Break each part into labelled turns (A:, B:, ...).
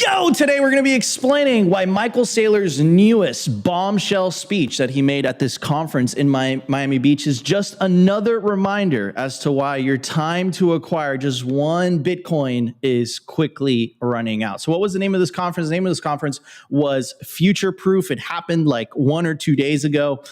A: Yo, today we're going to be explaining why Michael Saylor's newest bombshell speech that he made at this conference in Miami Beach is just another reminder as to why your time to acquire just one Bitcoin is quickly running out. So what was the name of this conference? The name of this conference was Future Proof. It happened like 1 or 2 days ago.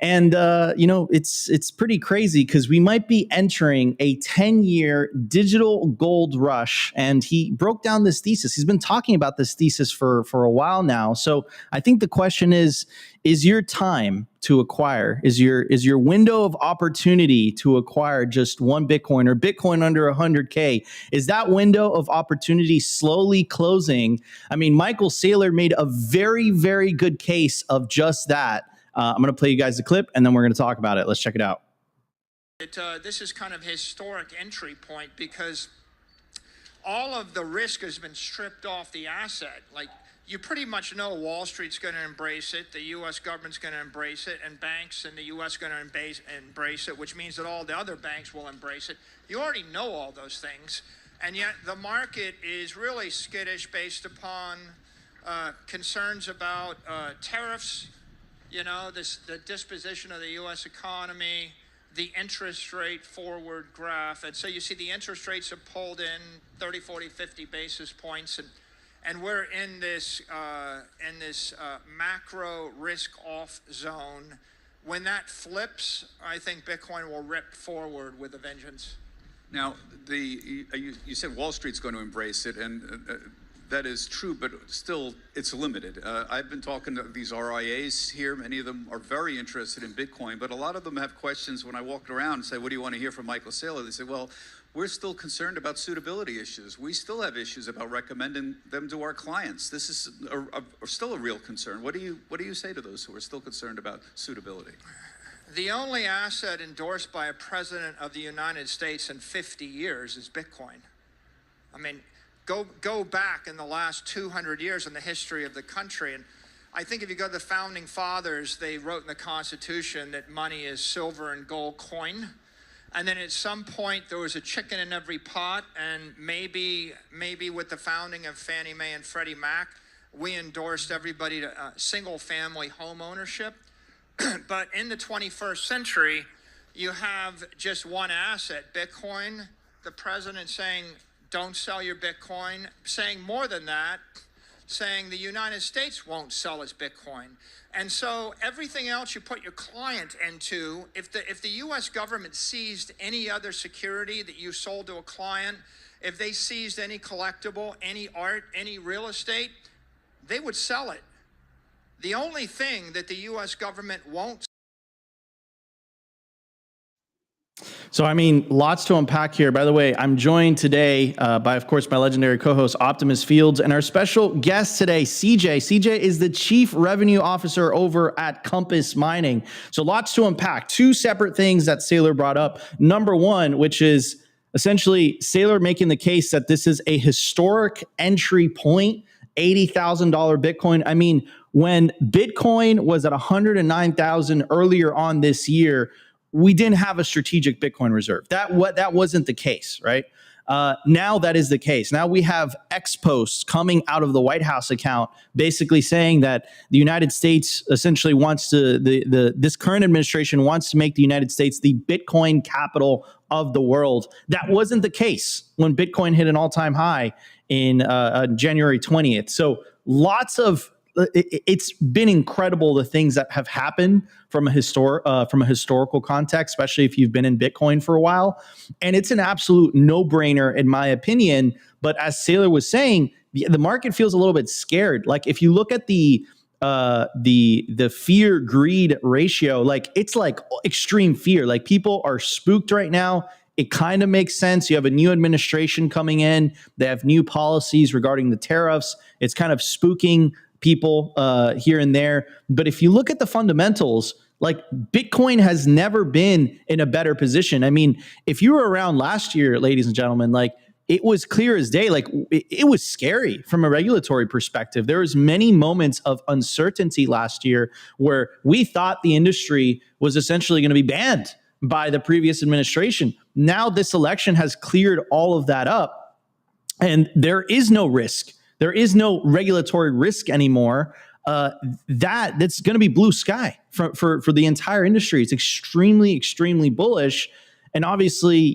A: And, it's pretty crazy because we might be entering a 10-year digital gold rush. And he broke down this thesis. He's been talking about this thesis for a while now. So I think the question is your time to acquire, is your window of opportunity to acquire just one Bitcoin or Bitcoin under 100K, is that window of opportunity slowly closing? I mean, Michael Saylor made a very, very good case of just that. I'm going to play you guys the clip, and then we're going to talk about it. Let's check it out.
B: This is kind of a historic entry point because all of the risk has been stripped off the asset. Like, you pretty much know Wall Street's going to embrace it, the U.S. government's going to embrace it, and banks in the U.S. going to embrace it, which means that all the other banks will embrace it. You already know all those things, and yet the market is really skittish based upon concerns about tariffs, the disposition of the U.S. economy, the interest rate forward graph. And so you see the interest rates have pulled in 30, 40, 50 basis points. And we're in this macro risk off zone. When that flips, I think Bitcoin will rip forward with a vengeance.
C: Now, you said Wall Street's going to embrace it, and that is true, but still, it's limited. I've been talking to these RIAs here. Many of them are very interested in Bitcoin, but a lot of them have questions when I walk around and say, what do you want to hear from Michael Saylor? They say, well, we're still concerned about suitability issues. We still have issues about recommending them to our clients. This is still a real concern. What do you say to those who are still concerned about suitability?
B: The only asset endorsed by a president of the United States in 50 years is Bitcoin. I mean, Go back in the last 200 years in the history of the country. And I think if you go to the founding fathers, they wrote in the Constitution that money is silver and gold coin. And then at some point there was a chicken in every pot. And maybe with the founding of Fannie Mae and Freddie Mac, we endorsed everybody to single family home ownership. But in the 21st century, you have just one asset, Bitcoin. The president saying, don't sell your Bitcoin, saying more than that, saying the United States won't sell its Bitcoin. And so everything else you put your client into, if the US government seized any other security that you sold to a client, if they seized any collectible, any art, any real estate, they would sell it. The only thing that the US government won't.
A: So, I mean, lots to unpack here. By the way, I'm joined today by, of course, my legendary co-host, Optimus Fields, and our special guest today, CJ. CJ is the Chief Revenue Officer over at Compass Mining. So lots to unpack. Two separate things that Saylor brought up. Number one, which is essentially Saylor making the case that this is a historic entry point, $80,000 Bitcoin. I mean, when Bitcoin was at 109,000 earlier on this year, we didn't have a strategic Bitcoin reserve. That wasn't the case, right? Now that is the case. Now we have X posts coming out of the White House account, basically saying that the United States essentially wants to this current administration wants to make the United States the Bitcoin capital of the world. That wasn't the case when Bitcoin hit an all-time high in January 20th. So it's been incredible the things that have happened from a historical context, especially if you've been in Bitcoin for a while. And it's an absolute no-brainer in my opinion. But as Saylor was saying, the market feels a little bit scared. Like if you look at the fear greed ratio, like it's like extreme fear. Like people are spooked right now. It kind of makes sense. You have a new administration coming in. They have new policies regarding the tariffs. It's kind of spooking people here and there. But if you look at the fundamentals, like Bitcoin has never been in a better position. I mean, if you were around last year, ladies and gentlemen, like it was clear as day, like it was scary from a regulatory perspective. There was many moments of uncertainty last year where we thought the industry was essentially going to be banned by the previous administration. Now this election has cleared all of that up, and there is no risk there is no regulatory risk anymore. That's going to be blue sky for the entire industry. It's extremely bullish. And obviously,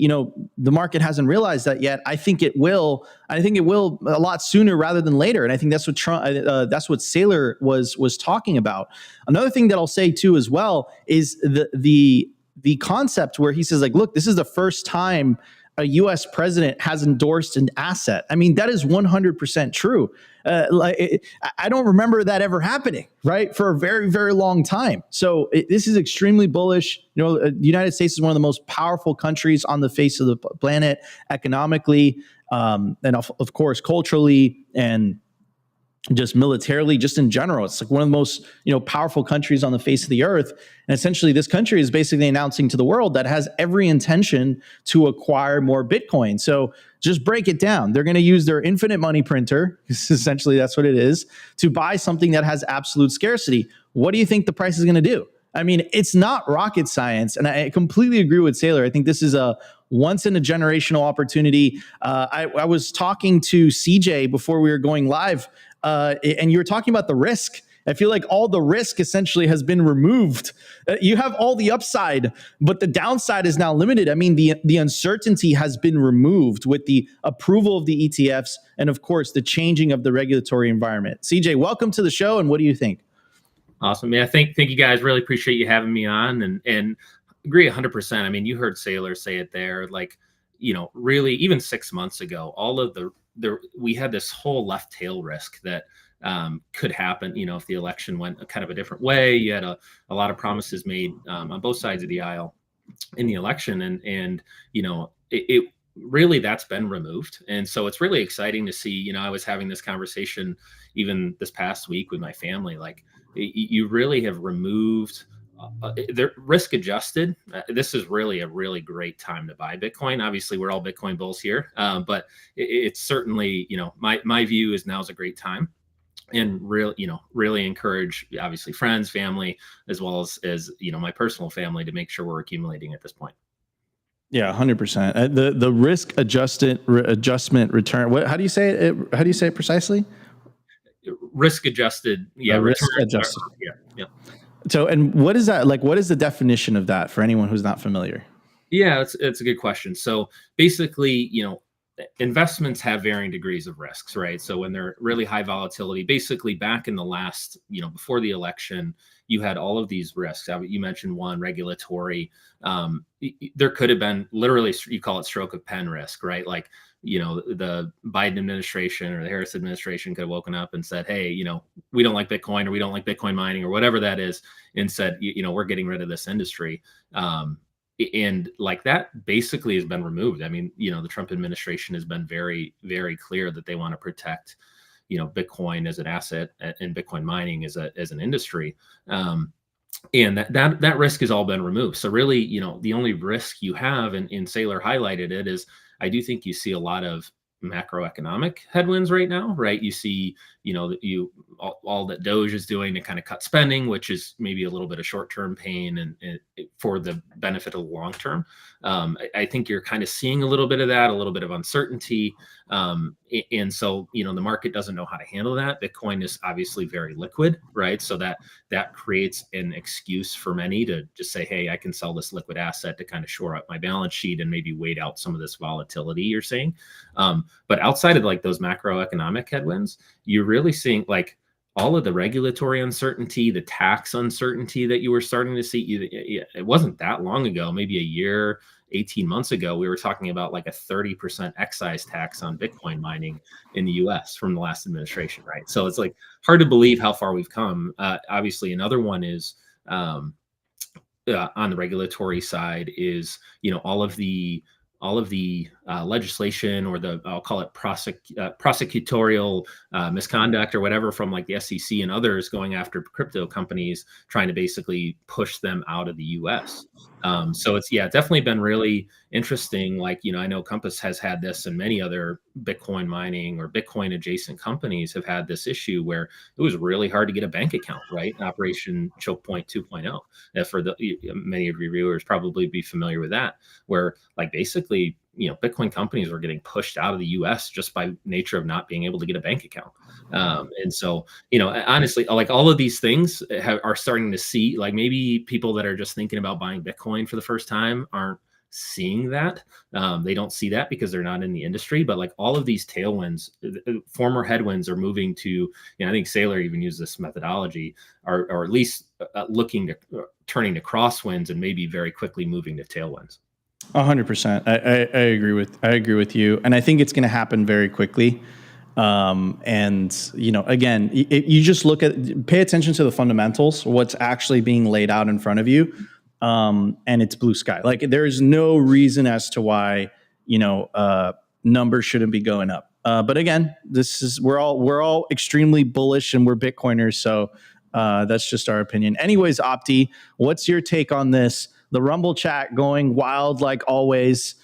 A: the market hasn't realized that yet. I think it will. I think it will a lot sooner rather than later. And I think that's what that's what Saylor was talking about. Another thing that I'll say too as well is the concept where he says, like, look, this is the first time a U.S. president has endorsed an asset. I mean, that is 100% true. I don't remember that ever happening, right, for a very long time. So this is extremely bullish. The United States is one of the most powerful countries on the face of the planet economically, and of course culturally, and just militarily, just in general. It's like one of the most powerful countries on the face of the earth. And essentially this country is basically announcing to the world that has every intention to acquire more Bitcoin. So just break it down. They're going to use their infinite money printer, essentially that's what it is, to buy something that has absolute scarcity. What do you think the price is going to do? I mean, it's not rocket science. And I completely agree with Saylor. I think this is a once in a generational opportunity. I was talking to CJ before we were going live, and you were talking about the risk. I feel like all the risk essentially has been removed. You have all the upside, but the downside is now limited. I mean, the uncertainty has been removed with the approval of the ETFs and, of course, the changing of the regulatory environment. CJ, welcome to the show, and what do you think?
D: Awesome. Yeah, thank you guys. Really appreciate you having me on, and agree 100%. I mean, you heard Saylor say it there. Like, really, even 6 months ago, all of we had this whole left tail risk that could happen. If the election went kind of a different way, you had a lot of promises made on both sides of the aisle in the election, and it really, that's been removed. And so it's really exciting to see. I was having this conversation even this past week with my family. Like, you really have removed the risk adjusted. This is really a really great time to buy Bitcoin. Obviously, we're all Bitcoin bulls here, but it's certainly, my view is now's a great time, and really encourage, obviously, friends, family, as well as my personal family, to make sure we're accumulating at this point.
A: Yeah, 100%. The risk adjustment return. How do you say it? How do you say it precisely?
D: Risk adjusted. Yeah,
A: risk adjusted.
D: Yeah.
A: So, and what is that? Like, what is the definition of that for anyone who's not familiar?
D: Yeah, it's a good question. So basically, investments have varying degrees of risks, right? So when they're really high volatility, basically back in the last, before the election, you had all of these risks. You mentioned one, regulatory. There could have been literally, you call it stroke of pen risk, right? Like, the Biden administration or the Harris administration could have woken up and said, hey, we don't like Bitcoin, or we don't like Bitcoin mining, or whatever that is, and said, we're getting rid of this industry. And like, that basically has been removed. I mean, the Trump administration has been very, very clear that they want to protect, Bitcoin as an asset and Bitcoin mining as an industry. And that risk has all been removed. So really, the only risk you have, and Saylor highlighted it, is I do think you see a lot of macroeconomic headwinds right now, right? You see, all that Doge is doing to kind of cut spending, which is maybe a little bit of short-term pain and for the benefit of the long term. I think you're kind of seeing a little bit of that, a little bit of uncertainty. And so, the market doesn't know how to handle that. Bitcoin is obviously very liquid, right? So that creates an excuse for many to just say, hey, I can sell this liquid asset to kind of shore up my balance sheet and maybe wait out some of this volatility you're seeing. But outside of like those macroeconomic headwinds, you're really seeing like all of the regulatory uncertainty, the tax uncertainty that you were starting to see. It wasn't that long ago, maybe a year, 18 months ago, we were talking about like a 30% excise tax on Bitcoin mining in the US from the last administration, right? So it's like hard to believe how far we've come. Obviously, another one is on the regulatory side is, all of the legislation, or I'll call it prosecutorial misconduct or whatever from like the SEC and others going after crypto companies, trying to basically push them out of the US. So it's, definitely been really interesting. Like, I know Compass has had this, and many other Bitcoin mining or Bitcoin adjacent companies have had this issue where it was really hard to get a bank account, right? Operation Choke Point 2.0. For many of your viewers probably be familiar with that, where like basically Bitcoin companies were getting pushed out of the US just by nature of not being able to get a bank account. And so, honestly, like all of these things are starting to see, like maybe people that are just thinking about buying Bitcoin for the first time aren't seeing that. They don't see that because they're not in the industry, but like all of these tailwinds, former headwinds are moving to, I think Saylor even used this methodology, or at least looking to turning to crosswinds and maybe very quickly moving to tailwinds.
A: 100%. I agree with you. And I think it's going to happen very quickly. And again, you just pay attention to the fundamentals, what's actually being laid out in front of you. And it's blue sky. Like there is no reason as to why, numbers shouldn't be going up. But again, we're all extremely bullish and we're Bitcoiners. So, that's just our opinion. Anyways, Opti, what's your take on this? The Rumble chat going wild like always.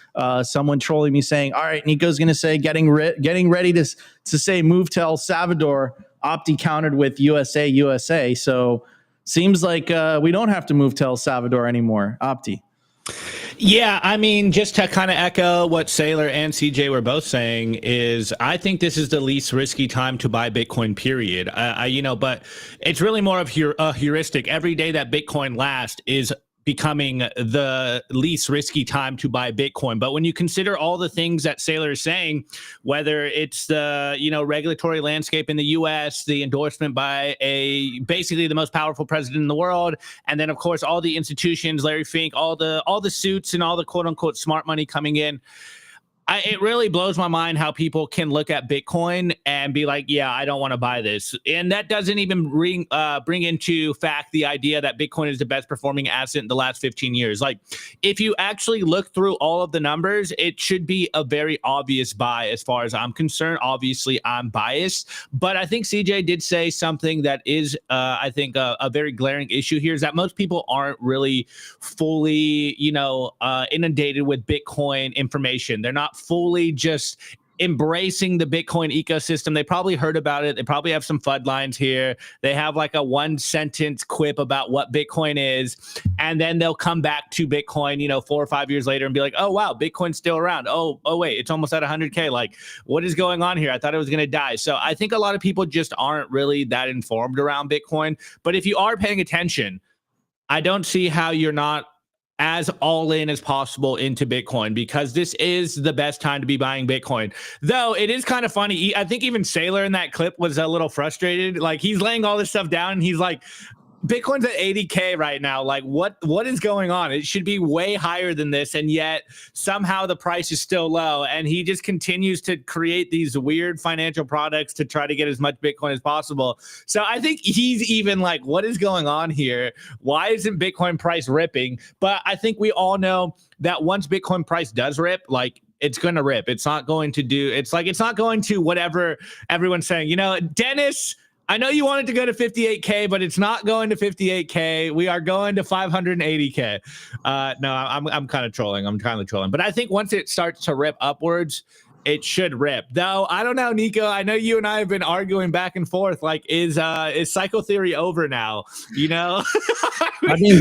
A: Someone trolling me saying, all right, Nico's going to say getting ready to say move to El Salvador. Opti countered with USA. So seems like we don't have to move to El Salvador anymore. Opti.
E: Yeah, I mean, just to kind of echo what Saylor and CJ were both saying is I think this is the least risky time to buy Bitcoin, period. But it's really more of a heuristic. Every day that Bitcoin lasts is becoming the least risky time to buy Bitcoin. But when you consider all the things that Saylor is saying, whether it's the, regulatory landscape in the US, the endorsement by basically the most powerful president in the world, and then of course all the institutions, Larry Fink, all the suits and all the quote unquote smart money coming in, it really blows my mind how people can look at Bitcoin and be like, yeah, I don't want to buy this. And that doesn't even bring into fact the idea that Bitcoin is the best performing asset in the last 15 years. Like, if you actually look through all of the numbers, it should be a very obvious buy as far as I'm concerned. Obviously, I'm biased. But I think CJ did say something that is, I think, a very glaring issue here is that most people aren't really fully, inundated with Bitcoin information. They're not fully just embracing the Bitcoin ecosystem. They probably heard about it. They probably have some FUD lines here. They have like a one sentence quip about what Bitcoin is. And then they'll come back to Bitcoin, 4 or 5 years later and be like, oh, wow, Bitcoin's still around. Oh, wait, it's almost at 100K. Like, what is going on here? I thought it was going to die. So I think a lot of people just aren't really that informed around Bitcoin. But if you are paying attention, I don't see how you're not as all in as possible into Bitcoin, because this is the best time to be buying Bitcoin. Though it is kind of funny. I think even Saylor in that clip was a little frustrated. Like, he's laying all this stuff down and he's like, Bitcoin's at 80K right now. Like, what is going on? It should be way higher than this, and yet somehow the price is still low. And he just continues to create these weird financial products to try to get as much Bitcoin as possible. So I think he's even like, what is going on here? Why isn't Bitcoin price ripping? But I think we all know that once Bitcoin price does rip, like, it's going to rip. It's not going to whatever everyone's saying. Dennis, I know you wanted to go to 58K, but it's not going to 58K. We are going to 580K. No, I'm kind of trolling. But I think once it starts to rip upwards, it should rip. Though I don't know, Nico. I know you and I have been arguing back and forth. Like, is cycle theory over now?
A: I mean,
E: is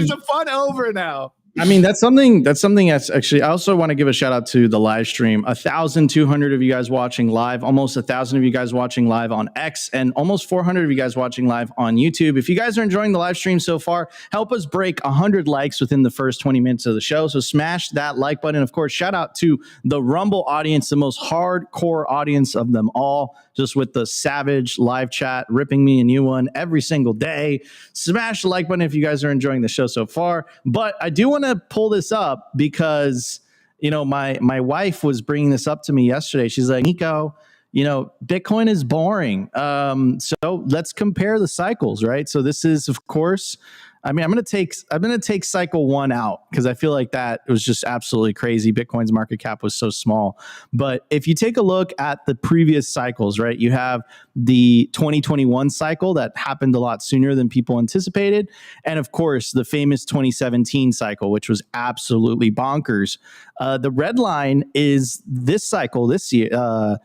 E: the fun over now?
A: I mean, that's something that's actually, I also want to give a shout out to the live stream. 1,200 of you guys watching live, almost 1,000 of you guys watching live on X, and almost 400 of you guys watching live on YouTube. If you guys are enjoying the live stream so far, help us break 100 likes within the first 20 minutes of the show. So smash that like button. Of course, shout out to the Rumble audience, the most hardcore audience of them all, just with the savage live chat, ripping me a new one every single day. Smash the like button if you guys are enjoying the show so far. But I do want to pull this up because, my wife was bringing this up to me yesterday. She's like, Nico, Bitcoin is boring. So let's compare the cycles, right? So this is, of course, I'm going to take cycle 1 out because I feel like that was just absolutely crazy. Bitcoin's market cap was so small. But if you take a look at the previous cycles, right, you have the 2021 cycle that happened a lot sooner than people anticipated. And of course, the famous 2017 cycle, which was absolutely bonkers. The red line is this cycle this year.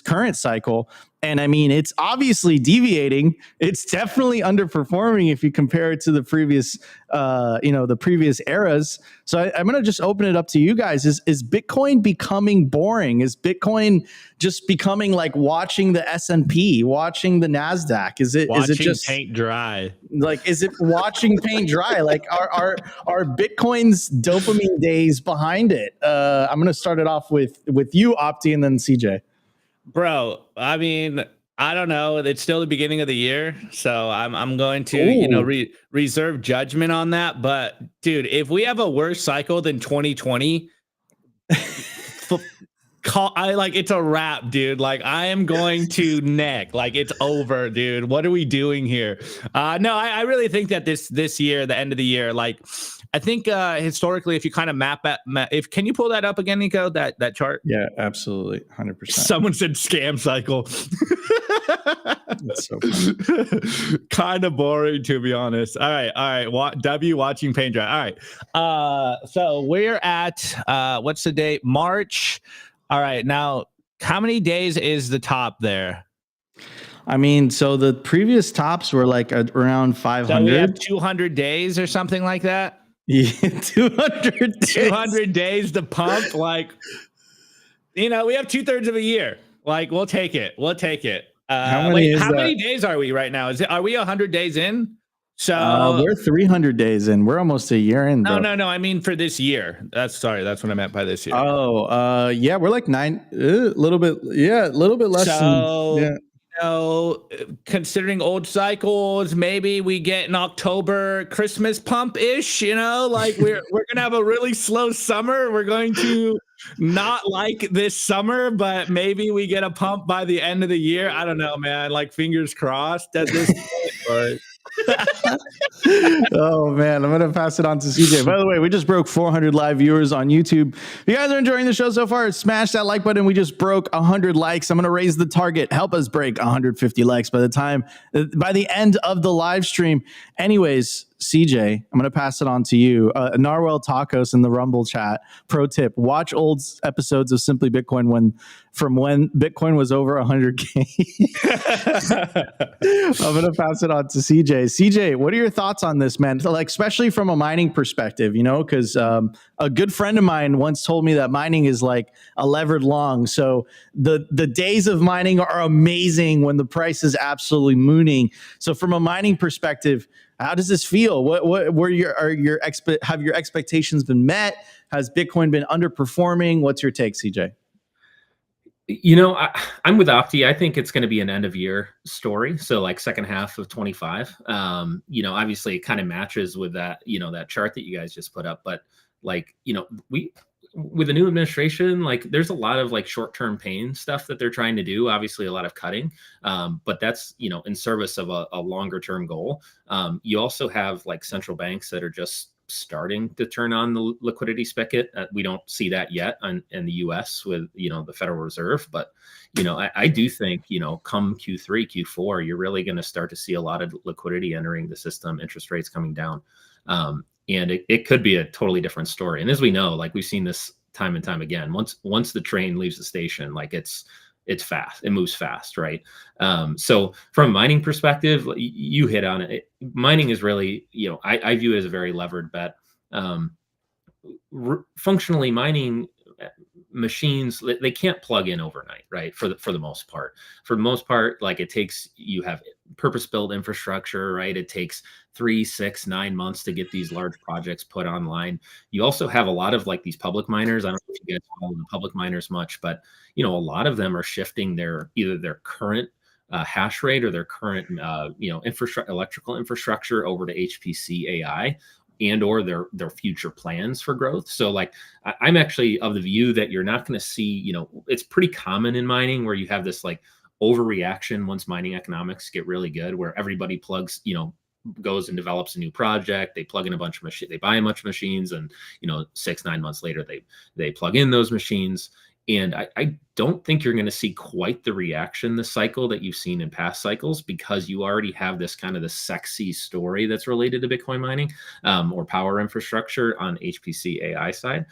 A: current cycle. And I mean, it's obviously deviating. It's definitely underperforming if you compare it to the previous, the previous eras. So I'm going to just open it up to you guys. Is Bitcoin becoming boring? Is Bitcoin just becoming like watching the S&P, watching the NASDAQ? Is it just
E: paint dry?
A: Like, is it watching paint dry? Like, are Bitcoin's dopamine days behind it? I'm going to start it off with you, Opti, and then CJ.
E: Bro, I mean, I don't know. It's still the beginning of the year, so I'm going to reserve judgment on that. But dude, if we have a worse cycle than 2020, it's a wrap, dude. Like, I am going to neck. Like, it's over, dude. What are we doing here? No, I really think that this year, the end of the year, like, I think historically, if you kind of can you pull that up again, Nico? That chart?
A: Yeah, absolutely, 100%.
E: Someone said scam cycle.
A: That's so funny.
E: Kind of boring, to be honest. All right. W watching paint dry. All right. So we're at what's the date? March. All right. Now, how many days is the top there?
A: I mean, so the previous tops were like around 500.
E: So we have 200 days or something like that.
A: Yeah, 200 days.
E: 200 days to pump. Like, we have 2/3 of a year. Like, we'll take it. How many days are we right now? Are we 100 days in? So
A: we're 300 days in. We're almost a year in. Bro.
E: No. I mean, for this year. That's what I meant by this year.
A: Oh, yeah, we're like a little bit less.
E: So, considering old cycles, maybe we get an October Christmas pump ish. Like we're gonna have a really slow summer. We're going to not like this summer, but maybe we get a pump by the end of the year. I don't know, man. Like, fingers crossed at this point.
A: Oh man, I'm gonna pass it on to CJ. By the way, we just broke 400 live viewers on YouTube. If you guys are enjoying the show so far, smash that like button. We just broke 100 likes. I'm gonna raise the target. Help us break 150 likes by the end of the live stream. Anyways, CJ, I'm going to pass it on to you. Narwhal Tacos in the Rumble chat. Pro tip, watch old episodes of Simply Bitcoin from when Bitcoin was over 100K. I'm going to pass it on to CJ. CJ, what are your thoughts on this, man? Like, especially from a mining perspective, because a good friend of mine once told me that mining is like a levered long. So the days of mining are amazing when the price is absolutely mooning. So from a mining perspective, how does this feel? Have your expectations been met? Has Bitcoin been underperforming? What's your take, CJ?
D: I'm with Opti. I think it's going to be an end of year story. So like second half of 25. Obviously it kind of matches with that, that chart that you guys just put up. But like, with the new administration, like there's a lot of like short-term pain stuff that they're trying to do. Obviously a lot of cutting, but that's, in service of a longer term goal. You also have like central banks that are just starting to turn on the liquidity spigot. We don't see that yet in the US with, the Federal Reserve, but, I do think, come Q3, Q4, you're really going to start to see a lot of liquidity entering the system, interest rates coming down. And it could be a totally different story. And as we know, like we've seen this time and time again, once the train leaves the station, like it's fast, it moves fast, right? So from a mining perspective, you hit on it. Mining is really, I view it as a very levered bet. Functionally, mining machines, they can't plug in overnight, right? For the most part. For the most part, like you have purpose-built infrastructure, right? It takes 3, 6, 9 months to get these large projects put online. You also have a lot of like these public miners. I don't know if you guys follow the public miners much, but a lot of them are shifting either their current hash rate or their current electrical infrastructure over to HPC AI and or their future plans for growth. So like I'm actually of the view that you're not going to see, it's pretty common in mining where you have this like overreaction once mining economics get really good, where everybody plugs, goes and develops a new project. They plug in a bunch of machines, they buy a bunch of machines, and 6-9 months later they plug in those machines. And I don't think you're going to see quite the reaction this cycle that you've seen in past cycles, because you already have this kind of the sexy story that's related to Bitcoin mining or power infrastructure on HPC AI side.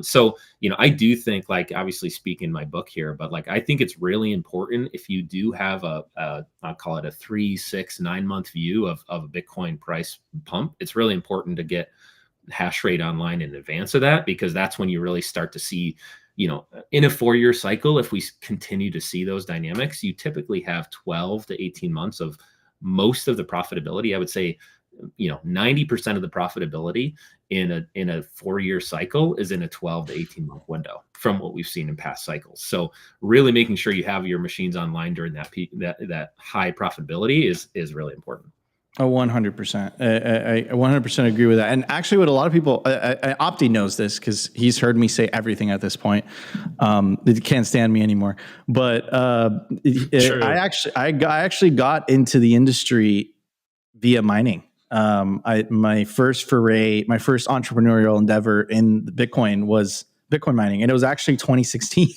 D: So, I do think, like, obviously speaking my book here, but like, I think it's really important if you do have I'll call it a 3, 6, 9 month view of a Bitcoin price pump. It's really important to get hash rate online in advance of that, because that's when you really start to see, in a 4-year cycle, if we continue to see those dynamics, you typically have 12 to 18 months of most of the profitability. I would say, 90% of the profitability in a 4-year cycle is in a 12 to 18 month window from what we've seen in past cycles. So really making sure you have your machines online during that peak, that high profitability is really important.
A: Oh, 100%. I 100% agree with that. And actually, what a lot of people, Opti knows this because he's heard me say everything at this point. He can't stand me anymore. But I actually got into the industry via mining. My first foray, my first entrepreneurial endeavor in Bitcoin was Bitcoin mining, and it was actually 2016.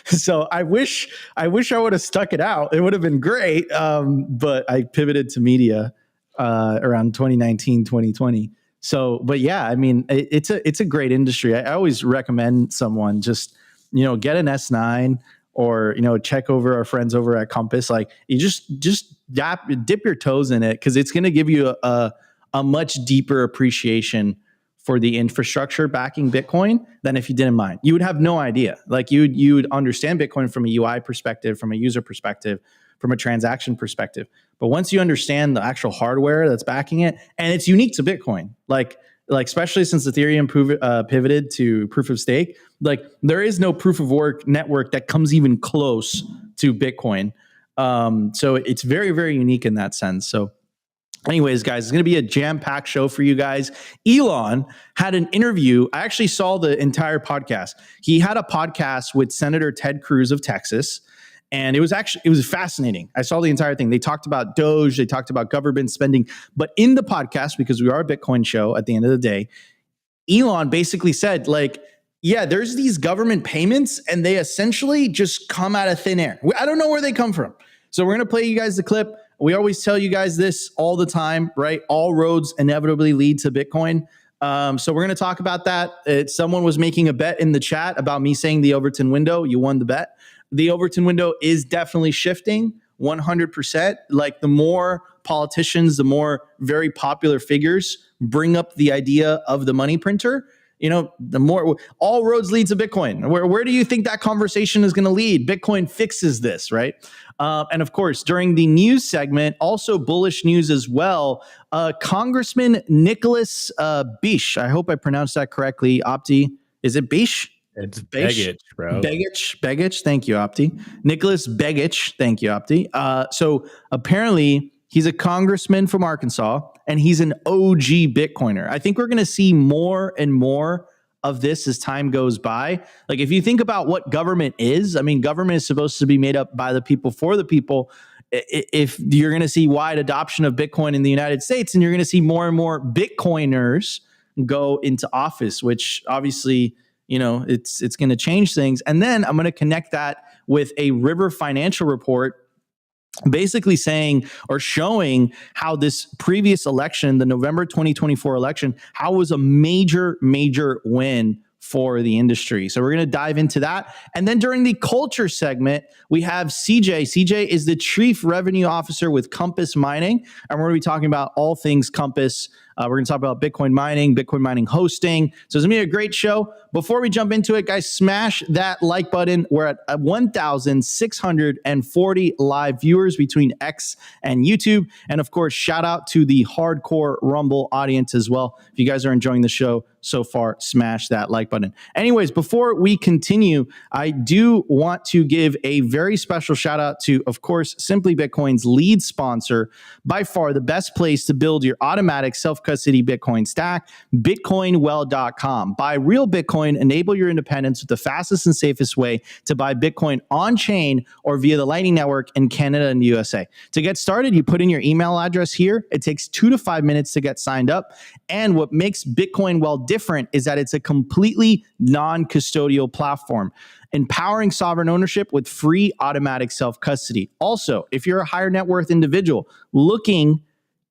A: So I wish I would have stuck it out. It would have been great. But I pivoted to media around 2019, 2020. So, but yeah, I mean, it's a great industry. I always recommend someone just, get an S9 or, check over our friends over at Compass. Like, you just dip your toes in it, because it's going to give you a much deeper appreciation for the infrastructure backing Bitcoin than if you didn't mine. You would have no idea. Like, you would understand Bitcoin from a UI perspective, from a user perspective, from a transaction perspective. But once you understand the actual hardware that's backing it, and it's unique to Bitcoin, like especially since Ethereum pivoted to proof of stake, like, there is no proof of work network that comes even close to Bitcoin. So it's very, very unique in that sense. So anyways, guys, it's going to be a jam-packed show for you guys. Elon had an interview. I actually saw the entire podcast. He had a podcast with Senator Ted Cruz of Texas, and it was fascinating. I saw the entire thing. They talked about Doge, they talked about government spending, but in the podcast, because we are a Bitcoin show at the end of the day, Elon basically said, like, yeah, there's these government payments, and they essentially just come out of thin air. I don't know where they come from. So we're going to play you guys the clip. We always tell you guys this all the time, right? All roads inevitably lead to Bitcoin. So we're going to talk about that. Someone was making a bet in the chat about me saying the Overton window. You won the bet. The Overton window is definitely shifting 100%. Like, the more politicians, the more very popular figures bring up the idea of the money printer, the more all roads lead to Bitcoin. Where do you think that conversation is going to lead? Bitcoin fixes this, right? And of course, during the news segment, also bullish news as well. Congressman Nicholas Begich, I hope I pronounced that correctly. Opti, is it Begich?
E: It's Begich, bro.
A: Begich. Thank you, Opti. Nicholas Begich. Thank you, Opti. So apparently, he's a congressman from Arkansas, and he's an OG Bitcoiner. I think we're going to see more and more of this as time goes by. Like, if you think about what government is, I mean, government is supposed to be made up by the people for the people. If you're going to see wide adoption of Bitcoin in the United States, and you're going to see more and more Bitcoiners go into office, which obviously, it's going to change things. And then I'm going to connect that with a River Financial report, basically saying or showing how this previous election, the November 2024 election, how it was a major, major win for the industry. So we're going to dive into that. And then during the culture segment, we have CJ. CJ is the Chief Revenue Officer with Compass Mining. And we're going to be talking about all things Compass. We're going to talk about Bitcoin mining hosting. So it's going to be a great show. Before we jump into it, guys, smash that like button. We're at 1,640 live viewers between X and YouTube. And of course, shout out to the hardcore Rumble audience as well. If you guys are enjoying the show so far, smash that like button. Anyways, before we continue, I do want to give a very special shout out to, of course, Simply Bitcoin's lead sponsor, by far the best place to build your automatic self-custody Bitcoin stack, bitcoinwell.com. Buy real Bitcoin, enable your independence with the fastest and safest way to buy Bitcoin on chain or via the Lightning Network in Canada and the USA. To get started, you put in your email address here. It takes 2 to 5 minutes to get signed up. And what makes Bitcoin Well different is that it's a completely non-custodial platform, empowering sovereign ownership with free automatic self-custody. Also, if you're a higher net worth individual looking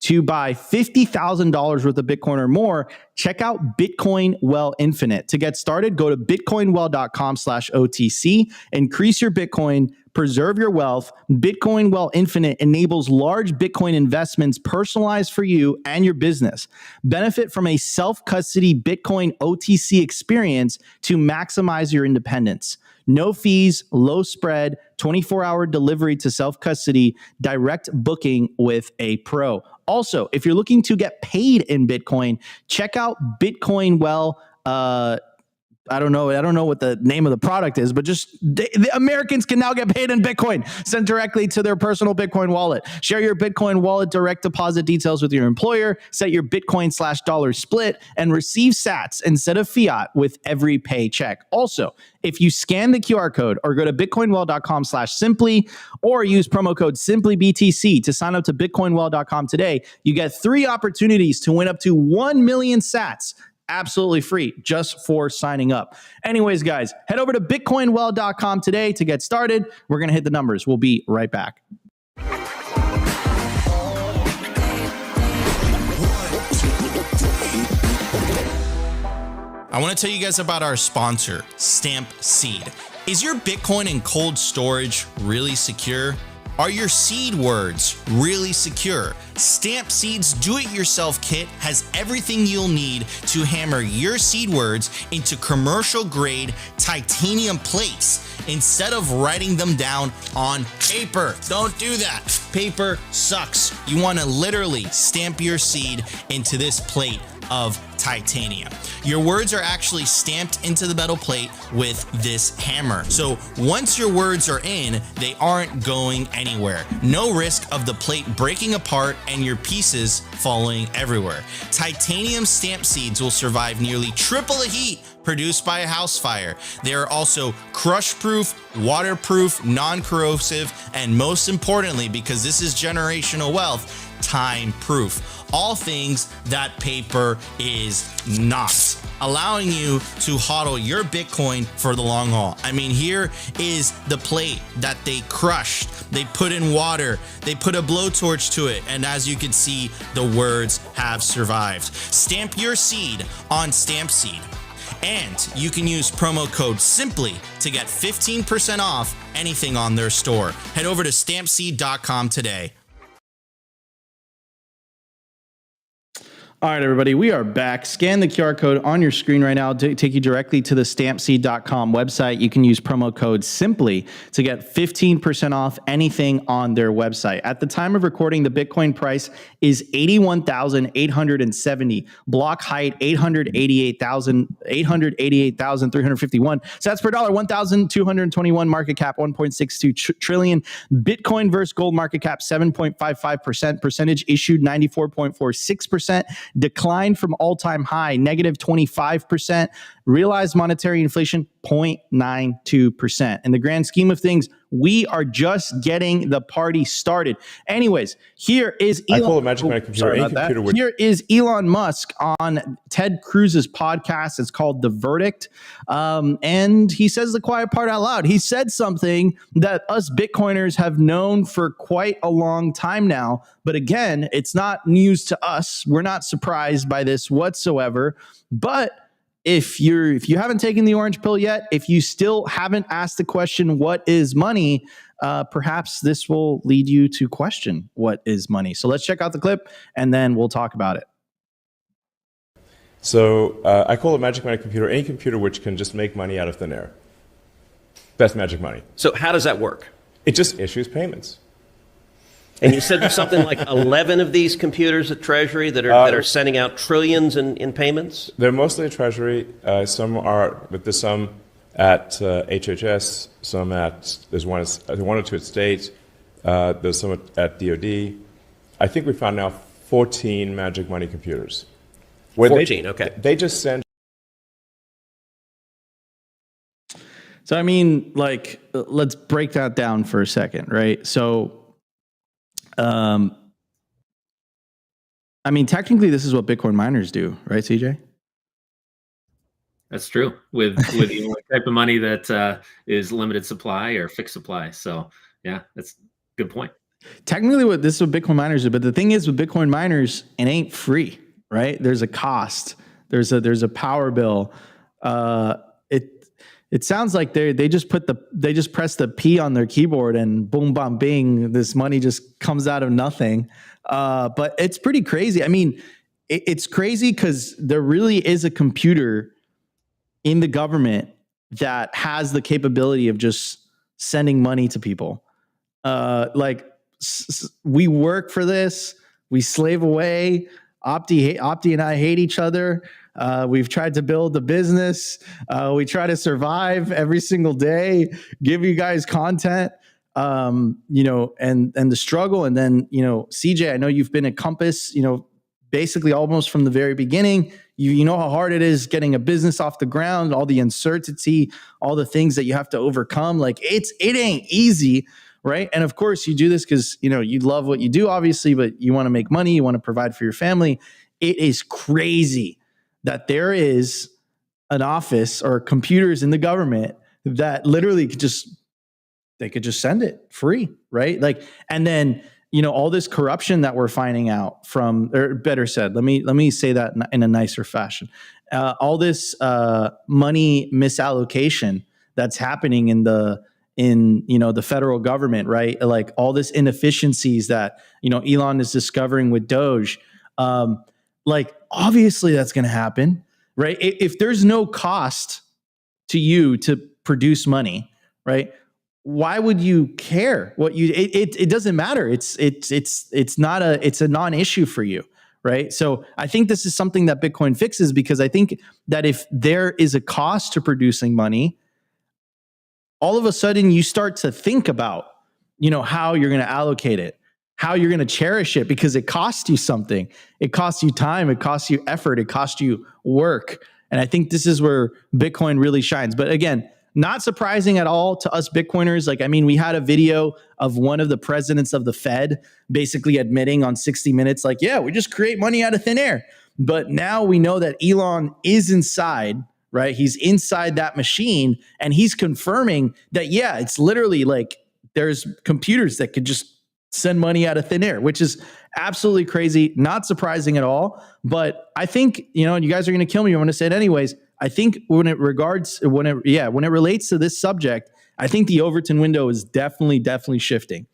A: to buy $50,000 worth of Bitcoin or more, check out Bitcoin Well Infinite. To get started, go to bitcoinwell.com/OTC. Increase your Bitcoin, preserve your wealth. Bitcoin Well Infinite enables large Bitcoin investments personalized for you and your business. Benefit from a self-custody Bitcoin OTC experience to maximize your independence. No fees, low spread, 24-hour delivery to self-custody, direct booking with a pro. Also, if you're looking to get paid in Bitcoin, check out Bitcoin Well. I don't know what the name of the product is, but just the Americans can now get paid in Bitcoin sent directly to their personal Bitcoin wallet. Share your Bitcoin wallet direct deposit details with your employer, set your Bitcoin/dollar split, and receive sats instead of fiat with every paycheck. Also, if you scan the QR code or go to bitcoinwell.com/simply or use promo code simplybtc to sign up to bitcoinwell.com today, you get 3 opportunities to win up to 1 million sats. Absolutely free just for signing up. Anyways, guys, head over to bitcoinwell.com today to get started. We're going to hit the numbers. We'll be right back. I want to tell you guys about our sponsor, Stamp Seed. Is your Bitcoin in cold storage really secure? Are your seed words really secure? Stamp Seed's do-it-yourself kit has everything you'll need to hammer your seed words into commercial-grade titanium plates instead of writing them down on paper. Don't do that. Paper sucks. You want to literally stamp your seed into this plate of titanium. Your words are actually stamped into the metal plate with this hammer. So once your words are in, they aren't going anywhere. No risk of the plate breaking apart and your pieces falling everywhere. Titanium stamp seeds will survive nearly triple the heat produced by a house fire. They are also crush-proof, waterproof, non-corrosive, and most importantly, because this is generational wealth, time-proof. All things that paper is not, allowing you to hodl your Bitcoin for the long haul. I mean, here is the plate that they crushed. They put in water, they put a blowtorch to it, and as you can see, the words have survived. Stamp your seed on Stamp Seed. And you can use promo code SIMPLY to get 15% off anything on their store. Head over to stampseed.com today. All right, everybody, we are back. Scan the QR code on your screen right now to take you directly to the stampseed.com website. You can use promo code SIMPLY to get 15% off anything on their website. At the time of recording, the Bitcoin price is 81,870. Block height, 888,351. Sats per dollar, 1,221. Market cap, 1.62 trillion. Bitcoin versus gold market cap, 7.55%. Percentage issued, 94.46%. Decline from all-time high, negative 25%. Realized monetary inflation, 0.92%. In the grand scheme of things, we are just getting the party started. Anyways, here is
F: I call it Magic Money Computer. Any computer with
A: Here is Elon Musk on Ted Cruz's podcast. It's called The Verdict. And he says the quiet part out loud. He said something that us Bitcoiners have known for quite a long time now. But again, it's not news to us. We're not surprised by this whatsoever. But if you haven't taken the orange pill yet, if you still haven't asked the question, what is money? Perhaps this will lead you to question what is money. So let's check out the clip and then we'll talk about it.
F: So I call it Magic Money Computer. Any computer which can just make money out of thin air. That's Magic Money.
G: So how does that work?
F: It just issues payments.
G: And you said there's something like 11 of these computers at Treasury that are sending out trillions in payments?
F: They're mostly at Treasury. Some are, but there's some at HHS, some at, there's one or two at State, there's some at DOD. I think we found now 14 Magic Money computers.
G: 14, okay.
F: They just send.
A: So, I mean, like, let's break that down for a second, right? So, I mean, technically, this is what Bitcoin miners do, right, CJ?
D: That's true. With the only type of money that is limited supply or fixed supply. So, yeah, that's a good point.
A: Technically, what this is what Bitcoin miners do, but the thing is with Bitcoin miners, it ain't free, right? There's a cost. There's a power bill. It sounds like they just press the P on their keyboard and boom, bam, bing, this money just comes out of nothing. But it's pretty crazy. I mean, it's crazy because there really is a computer in the government that has the capability of just sending money to people. We work for this. We slave away. Opti and I hate each other. We've tried to build a business. We try to survive every single day, give you guys content, and the struggle. And then, CJ, I know you've been at Compass, basically almost from the very beginning. You know how hard it is getting a business off the ground, all the uncertainty, all the things that you have to overcome. Like it ain't easy, right? And of course you do this because, you love what you do, obviously, but you want to make money, you want to provide for your family. It is crazy that there is an office or computers in the government that literally could just send it free, right? And then, all this corruption that we're finding out from, or better said, let me say that in a nicer fashion. All this money misallocation that's happening in the federal government, right? Like all this inefficiencies that, Elon is discovering with Doge. Obviously that's going to happen, right? If there's no cost to you to produce money, right? Why would you care what it doesn't matter. It's a non-issue for you, right? So I think this is something that Bitcoin fixes, because I think that if there is a cost to producing money, all of a sudden you start to think about, how you're going to allocate it, how you're going to cherish it, because it costs you something. It costs you time. It costs you effort. It costs you work. And I think this is where Bitcoin really shines. But again, not surprising at all to us Bitcoiners. We had a video of one of the presidents of the Fed basically admitting on 60 Minutes, we just create money out of thin air. But now we know that Elon is inside, right? He's inside that machine, and he's confirming that, it's literally there's computers that could just send money out of thin air, which is absolutely crazy. Not surprising at all. But I think, and you guys are going to kill me, I'm going to say it anyways. I think when it relates to this subject, I think the Overton window is definitely shifting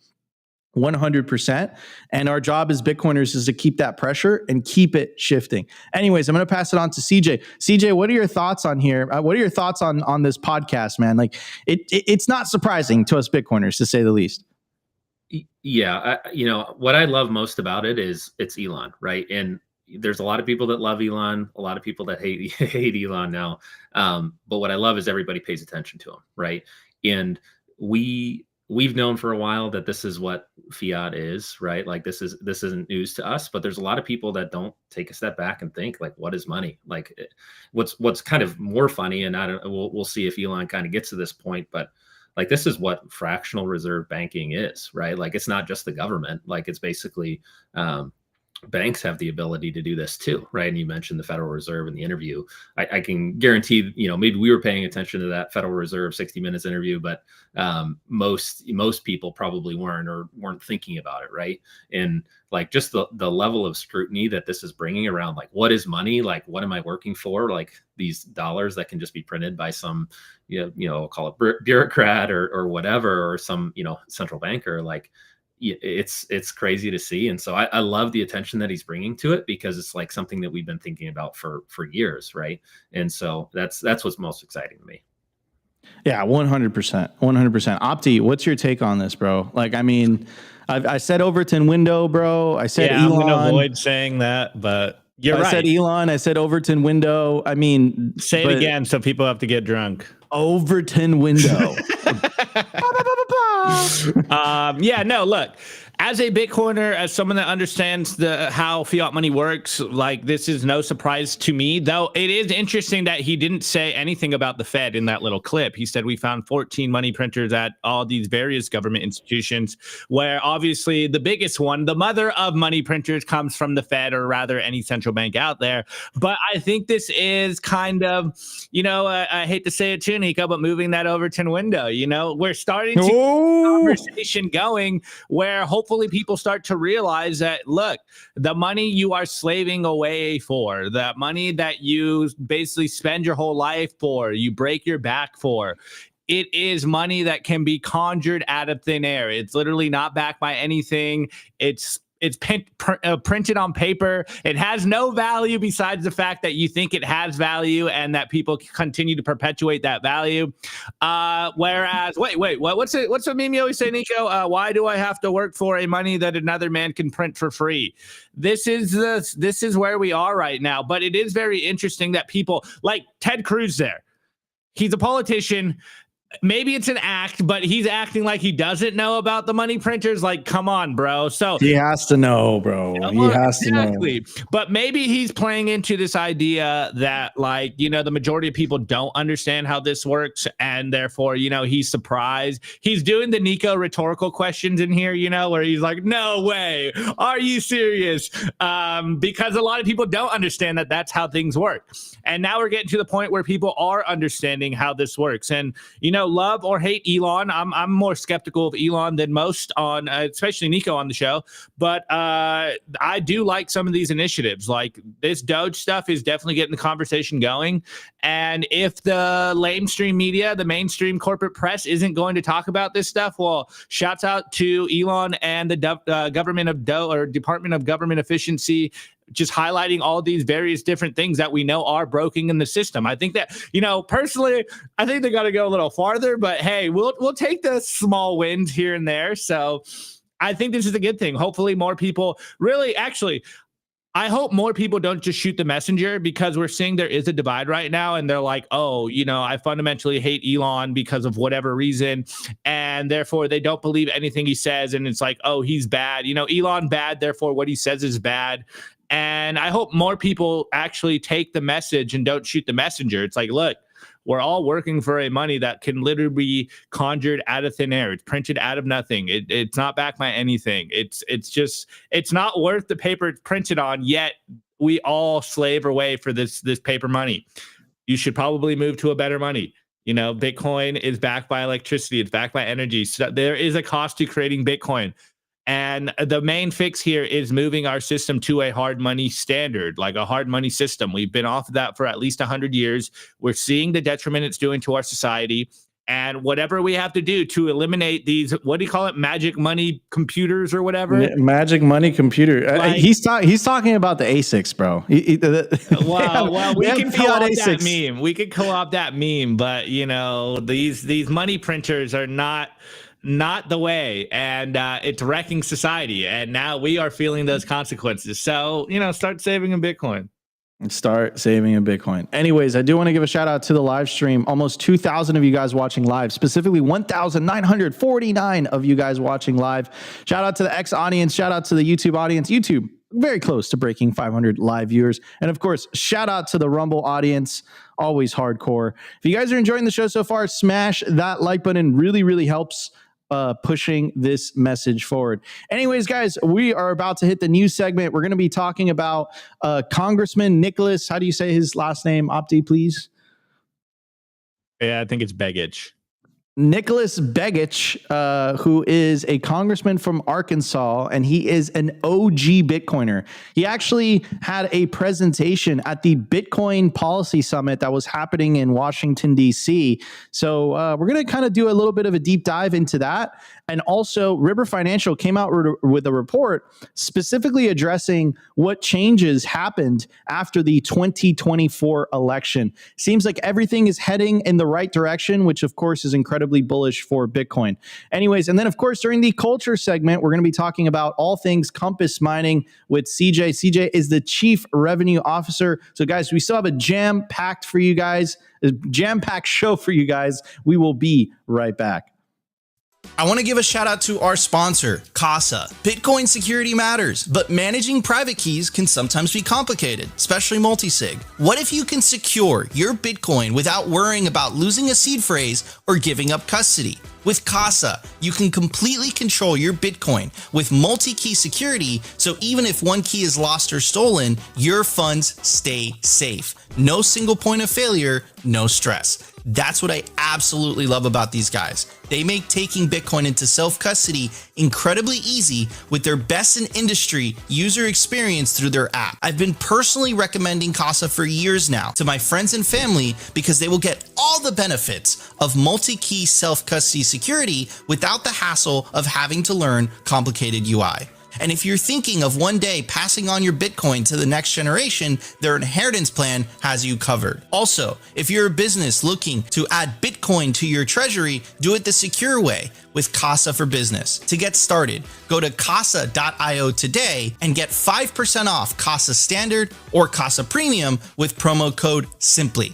A: 100%. And our job as Bitcoiners is to keep that pressure and keep it shifting. Anyways, I'm going to pass it on to CJ. CJ, what are your thoughts on here? What are your thoughts on this podcast, man? It's not surprising to us Bitcoiners, to say the least.
D: Yeah. What I love most about it is it's Elon, right? And there's a lot of people that love Elon, a lot of people that hate Elon now. But what I love is everybody pays attention to him, right? And we've known for a while that this is what fiat is, right? This isn't news to us, but there's a lot of people that don't take a step back and think, what is money? What's kind of more funny, and we'll see if Elon kind of gets to this point, but this is what fractional reserve banking is, right? It's not just the government. It's basically banks have the ability to do this too, right? And you mentioned the Federal Reserve in the interview. I can guarantee, maybe we were paying attention to that Federal Reserve 60 Minutes interview, but most people probably weren't thinking about it, right? And just the level of scrutiny that this is bringing around, what is money? What am I working for? These dollars that can just be printed by some, call it bureaucrat or whatever, or some, central banker. It's crazy to see. And so I love the attention that he's bringing to it, because it's something that we've been thinking about for years. Right. And so that's what's most exciting to me.
A: Yeah, 100%. Opti, what's your take on this, bro? I said Overton window, bro. I said Elon.
E: I'm going to avoid saying that, but you're right.
A: I said Elon. I said Overton window.
E: Say it again so people have to get drunk.
A: Overton window.
E: Look, as a Bitcoiner, as someone that understands how fiat money works, this is no surprise to me, though it is interesting that he didn't say anything about the Fed in that little clip. He said we found 14 money printers at all these various government institutions, where obviously the biggest one, the mother of money printers, comes from the Fed, or rather any central bank out there. But I think this is kind of, I hate to say it too, Nico, but moving that Overton window, we're starting to get a conversation going where hopefully hopefully people start to realize that, look, the money you are slaving away for, the money that you basically spend your whole life for, you break your back for, it is money that can be conjured out of thin air. It's literally not backed by anything. It's printed on paper. It has no value besides the fact that you think it has value and that people continue to perpetuate that value. Whereas, what's the meme you always say, Nico? Why do I have to work for a money that another man can print for free? This is where we are right now. But it is very interesting that people like Ted Cruz there. He's a politician. Maybe it's an act, but he's acting like he doesn't know about the money printers. Like, come on, bro. So
A: he has to know, bro. He has to know.
E: But maybe he's playing into this idea that, like, you know, the majority of people don't understand how this works, and therefore, you know, he's surprised. He's doing the Nico rhetorical questions in here, you know, where he's like, "No way, are you serious?" Because a lot of people don't understand that that's how things work. And now we're getting to the point where people are understanding how this works. And, you know, love or hate Elon, I'm more skeptical of Elon than most on, especially Nico on the show. But I do like some of these initiatives. Like this Doge stuff is definitely getting the conversation going. And if the lamestream media, the mainstream corporate press isn't going to talk about this stuff, well, shouts out to Elon and the government of Department of Government Efficiency, just highlighting all these various different things that we know are broken in the system. I think that, you know, personally, I think they got to go a little farther, but hey, we'll take the small wins here and there. So I think this is a good thing. Hopefully more people I hope more people don't just shoot the messenger, because we're seeing there is a divide right now, and they're like, oh, you know, I fundamentally hate Elon because of whatever reason, and therefore they don't believe anything he says, and it's like, oh, he's bad. You know, Elon bad, therefore what he says is bad. And I hope more people actually take the message and don't shoot the messenger. It's like, look, we're all working for a money that can literally be conjured out of thin air. It's printed out of nothing. It's not backed by anything. It's not worth the paper it's printed on, yet we all slave away for this paper money. You should probably move to a better money. You know, Bitcoin is backed by electricity. It's backed by energy. So there is a cost to creating Bitcoin. And the main fix here is moving our system to a hard money standard, like a hard money system. We've been off of that for at least 100 years. We're seeing the detriment it's doing to our society. And whatever we have to do to eliminate these, what do you call it, magic money computers or whatever?
A: Magic money computer.
E: Like,
A: he's talking about the ASICs, bro.
E: Well, we can co-opt that meme. We could co-opt that meme, but you know, these money printers are not the way, and it's wrecking society, and now we are feeling those consequences. So, you know, start saving in Bitcoin.
A: Start saving in Bitcoin. Anyways, I do want to give a shout out to the live stream. Almost 2,000 of you guys watching live, specifically 1,949 of you guys watching live. Shout out to the X audience. Shout out to the YouTube audience. YouTube, very close to breaking 500 live viewers. And of course, shout out to the Rumble audience. Always hardcore. If you guys are enjoying the show so far, smash that like button. Really, really helps pushing this message forward. Anyways, guys, we are about to hit the news segment. We're going to be talking about Congressman Nicholas. How do you say his last name? Opti, please.
E: Yeah, I think it's Begich.
A: Nicholas Begich, who is a congressman from Arkansas, and he is an OG Bitcoiner. He actually had a presentation at the Bitcoin Policy Summit that was happening in Washington, D.C. So we're going to kind of do a little bit of a deep dive into that. And also, River Financial came out with a report specifically addressing what changes happened after the 2024 election. Seems like everything is heading in the right direction, which of course is incredibly bullish for Bitcoin. Anyways, and then of course, during the culture segment, we're going to be talking about all things Compass mining with CJ. CJ is the Chief Revenue Officer. So guys, we still have a jam-packed for you guys, a jam-packed show for you guys. We will be right back.
H: I want to give a shout out to our sponsor, Casa. Bitcoin security matters, but managing private keys can sometimes be complicated, especially multi-sig. What if you can secure your Bitcoin without worrying about losing a seed phrase or giving up custody? With Casa, you can completely control your Bitcoin with multi-key security, so even if one key is lost or stolen, your funds stay safe. No single point of failure, no stress. That's what I absolutely love about these guys. They make taking Bitcoin into self-custody incredibly easy with their best in industry user experience through their app. I've been personally recommending Casa for years now to my friends and family because they will get all the benefits of multi-key self-custody security without the hassle of having to learn complicated UI. And if you're thinking of one day passing on your Bitcoin to the next generation, their inheritance plan has you covered. Also, if you're a business looking to add Bitcoin to your treasury, do it the secure way with Casa for Business. To get started, go to casa.io today and get 5% off Casa Standard or Casa Premium with promo code SIMPLY.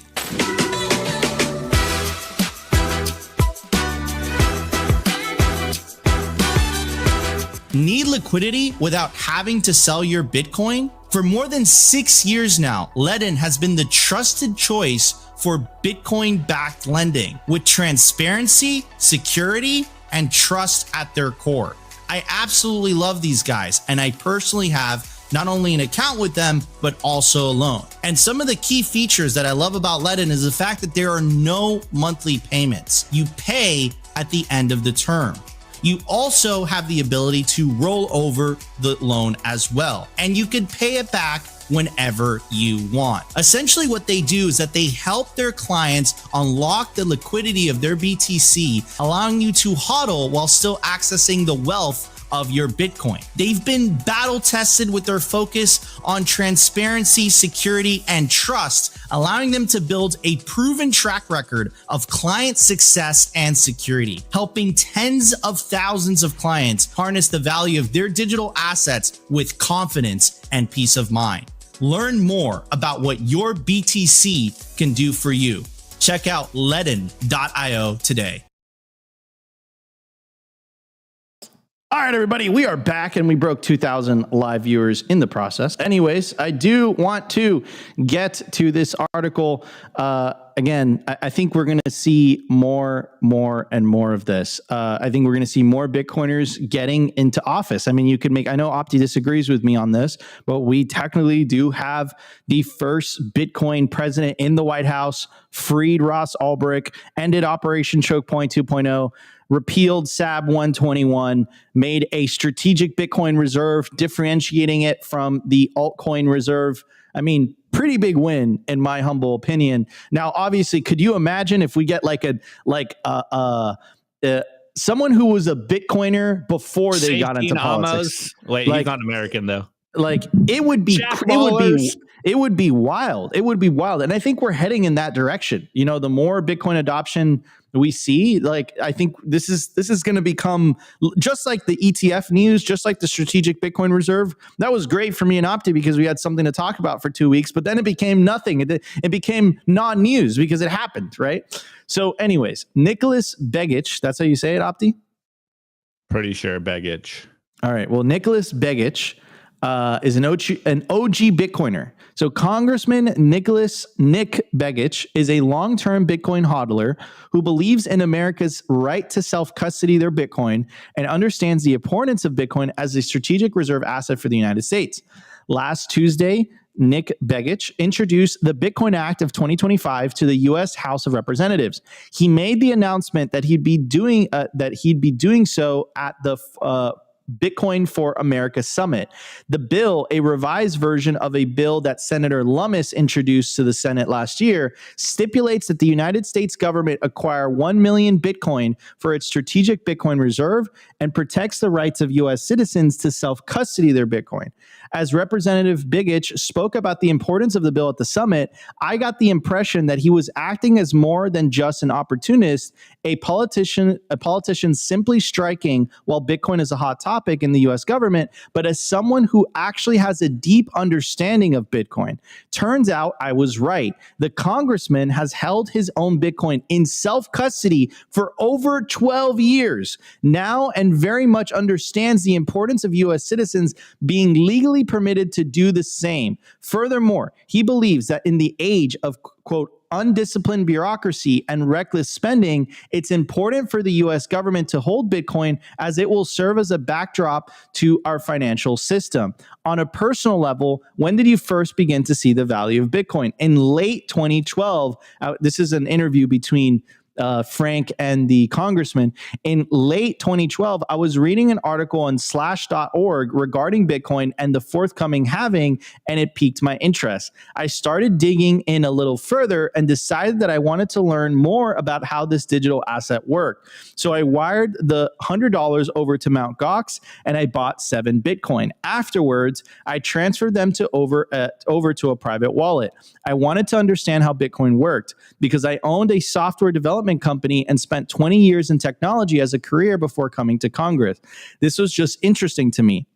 H: Need liquidity without having to sell your Bitcoin? For more than 6 years now, Ledn has been the trusted choice for Bitcoin-backed lending with transparency, security, and trust at their core. I absolutely love these guys, and I personally have not only an account with them, but also a loan. And some of the key features that I love about Ledn is the fact that there are no monthly payments. You pay at the end of the term. You also have the ability to roll over the loan as well, and you can pay it back whenever you want. Essentially what they do is that they help their clients unlock the liquidity of their BTC, allowing you to hodl while still accessing the wealth of your Bitcoin. They've been battle tested with their focus on transparency, security, and trust, allowing them to build a proven track record of client success and security, helping tens of thousands of clients harness the value of their digital assets with confidence and peace of mind. Learn more about what your BTC can do for you. Check out ledn.io today.
A: All right, everybody, we are back and we broke 2,000 live viewers in the process. Anyways, I do want to get to this article. Again, I think we're going to see more and more of this. I think we're going to see more Bitcoiners getting into office. I mean, you could make, I know Opti disagrees with me on this, but we technically do have the first Bitcoin president in the White House, freed Ross Ulbricht, ended Operation Choke Point 2.0, repealed SAB 121, made a strategic Bitcoin reserve, differentiating it from the altcoin reserve. I mean, pretty big win in my humble opinion. Now, obviously, could you imagine if we get someone who was a Bitcoiner before they got into politics?
E: Wait, he's not American though.
A: Like it would be wild. It would be wild. And I think we're heading in that direction. You know, the more Bitcoin adoption we see, like, I think this is going to become just like the ETF news, just like the strategic Bitcoin reserve. That was great for me and Opti because we had something to talk about for 2 weeks, but then it became nothing. It became non-news because it happened, right? So anyways, Nicholas Begich, that's how you say it, Opti?
E: Pretty sure Begich.
A: All right. Well, Nicholas Begich is an OG Bitcoiner. So Congressman Nick Begich is a long-term Bitcoin hodler who believes in America's right to self-custody their Bitcoin and understands the importance of Bitcoin as a strategic reserve asset for the United States. Last Tuesday, Nick Begich introduced the Bitcoin Act of 2025 to the U.S. House of Representatives. He made the announcement that he'd be doing so at the Bitcoin for America Summit. The bill, a revised version of a bill that Senator Lummis introduced to the Senate last year, stipulates that the United States government acquire 1 million Bitcoin for its strategic Bitcoin reserve and protects the rights of U.S. citizens to self-custody their Bitcoin. As Representative Begich spoke about the importance of the bill at the summit, I got the impression that he was acting as more than just an opportunist, a politician simply striking while Bitcoin is a hot topic in the US government, but as someone who actually has a deep understanding of Bitcoin. Turns out I was right. The congressman has held his own Bitcoin in self-custody for over 12 years now and very much understands the importance of US citizens being legally permitted to do the same. Furthermore, he believes that in the age of, quote, undisciplined bureaucracy and reckless spending, it's important for the US government to hold Bitcoin as it will serve as a backdrop to our financial system. On a personal level, when did you first begin to see the value of Bitcoin? In late 2012, this is an interview between Frank and the Congressman. In late 2012, I was reading an article on slash.org regarding Bitcoin and the forthcoming halving, and it piqued my interest. I started digging in a little further and decided that I wanted to learn more about how this digital asset worked. So I wired the $100 over to Mt. Gox and I bought 7 Bitcoin. Afterwards, I transferred them over to a private wallet. I wanted to understand how Bitcoin worked because I owned a software development company and spent 20 years in technology as a career before coming to Congress. This was just interesting to me.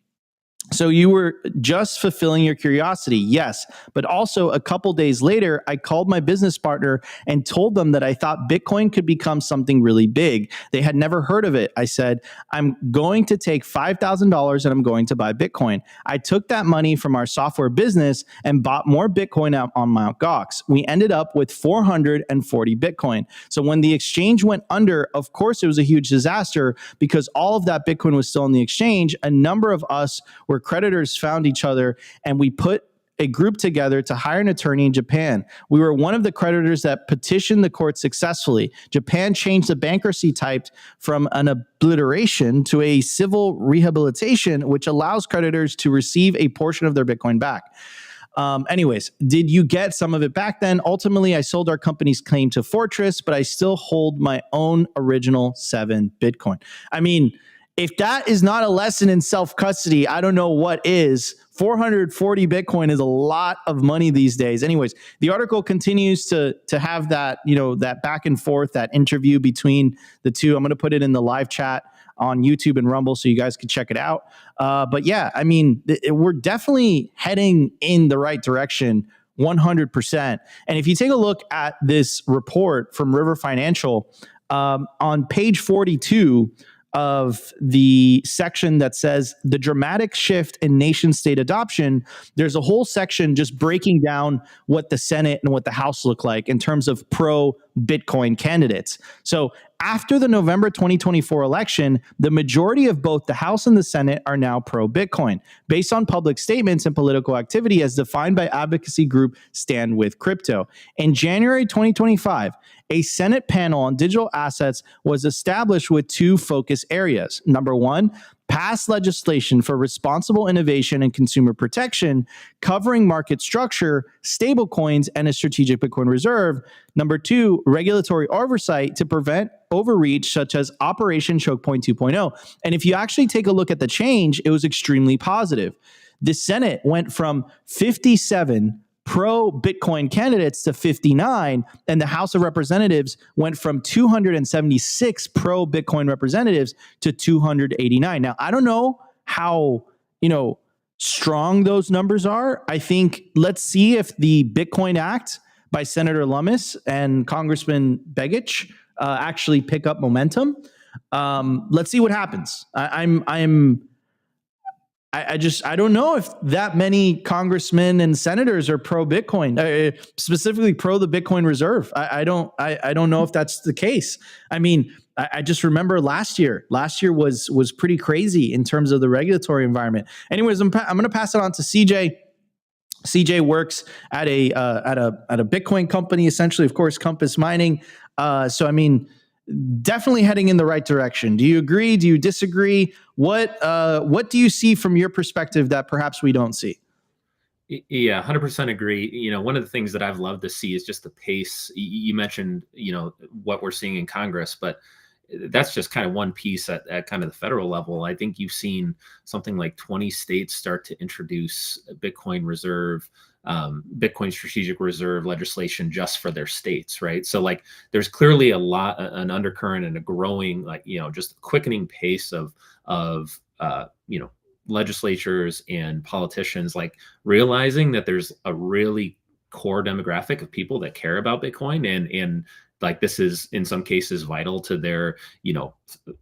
A: So you were just fulfilling your curiosity, yes. But also a couple days later, I called my business partner and told them that I thought Bitcoin could become something really big. They had never heard of it. I said, I'm going to take $5,000 and I'm going to buy Bitcoin. I took that money from our software business and bought more Bitcoin out on Mt. Gox. We ended up with 440 Bitcoin. So when the exchange went under, of course, it was a huge disaster because all of that Bitcoin was still in the exchange. A number of us where creditors found each other and we put a group together to hire an attorney in Japan. We were one of the creditors that petitioned the court successfully. Japan changed the bankruptcy type from an obliteration to a civil rehabilitation, which allows creditors to receive a portion of their Bitcoin back. Anyways, did you get some of it back then? Ultimately, I sold our company's claim to Fortress, but I still hold my own original 7 Bitcoin. I mean, if that is not a lesson in self-custody, I don't know what is. 440 Bitcoin is a lot of money these days. Anyways, the article continues to have that, that back and forth, that interview between the two. I'm going to put it in the live chat on YouTube and Rumble so you guys can check it out. But yeah, I mean, we're definitely heading in the right direction, 100%. And if you take a look at this report from River Financial, on page 42, of the section that says the dramatic shift in nation state adoption, there's a whole section just breaking down what the Senate and what the House look like in terms of pro-Bitcoin candidates. So after the November 2024 election, the majority of both the House and the Senate are now pro-Bitcoin, based on public statements and political activity as defined by advocacy group Stand With Crypto. In January 2025, a Senate panel on digital assets was established with 2 focus areas. Number 1, pass legislation for responsible innovation and consumer protection, covering market structure, stablecoins, and a strategic Bitcoin reserve. Number 2, regulatory oversight to prevent overreach, such as Operation Choke Point 2.0. And if you actually take a look at the change, it was extremely positive. The Senate went from 57 pro-Bitcoin candidates to 59, and the House of Representatives went from 276 pro-Bitcoin representatives to 289. Now, I don't know how, strong those numbers are. I think let's see if the Bitcoin Act by Senator Lummis and Congressman Begich actually pick up momentum. Let's see what happens. I don't know if that many congressmen and senators are pro Bitcoin, specifically pro the Bitcoin reserve. I don't know if that's the case. I mean, I just remember last year was pretty crazy in terms of the regulatory environment. Anyways, I'm going to pass it on to CJ. CJ works at a Bitcoin company, essentially, of course, Compass Mining. So I mean, definitely heading in the right direction. Do you agree? Do you disagree? What do you see from your perspective that perhaps we don't see?
D: Yeah, 100% agree. One of the things that I've loved to see is just the pace. You mentioned, what we're seeing in Congress, but that's just kind of one piece at kind of the federal level. I think you've seen something like 20 states start to introduce Bitcoin reserve, Bitcoin strategic reserve legislation just for their states, right? So like there's clearly an undercurrent and a growing, just quickening pace of legislatures and politicians like realizing that there's a really core demographic of people that care about Bitcoin and Like this is in some cases vital to their,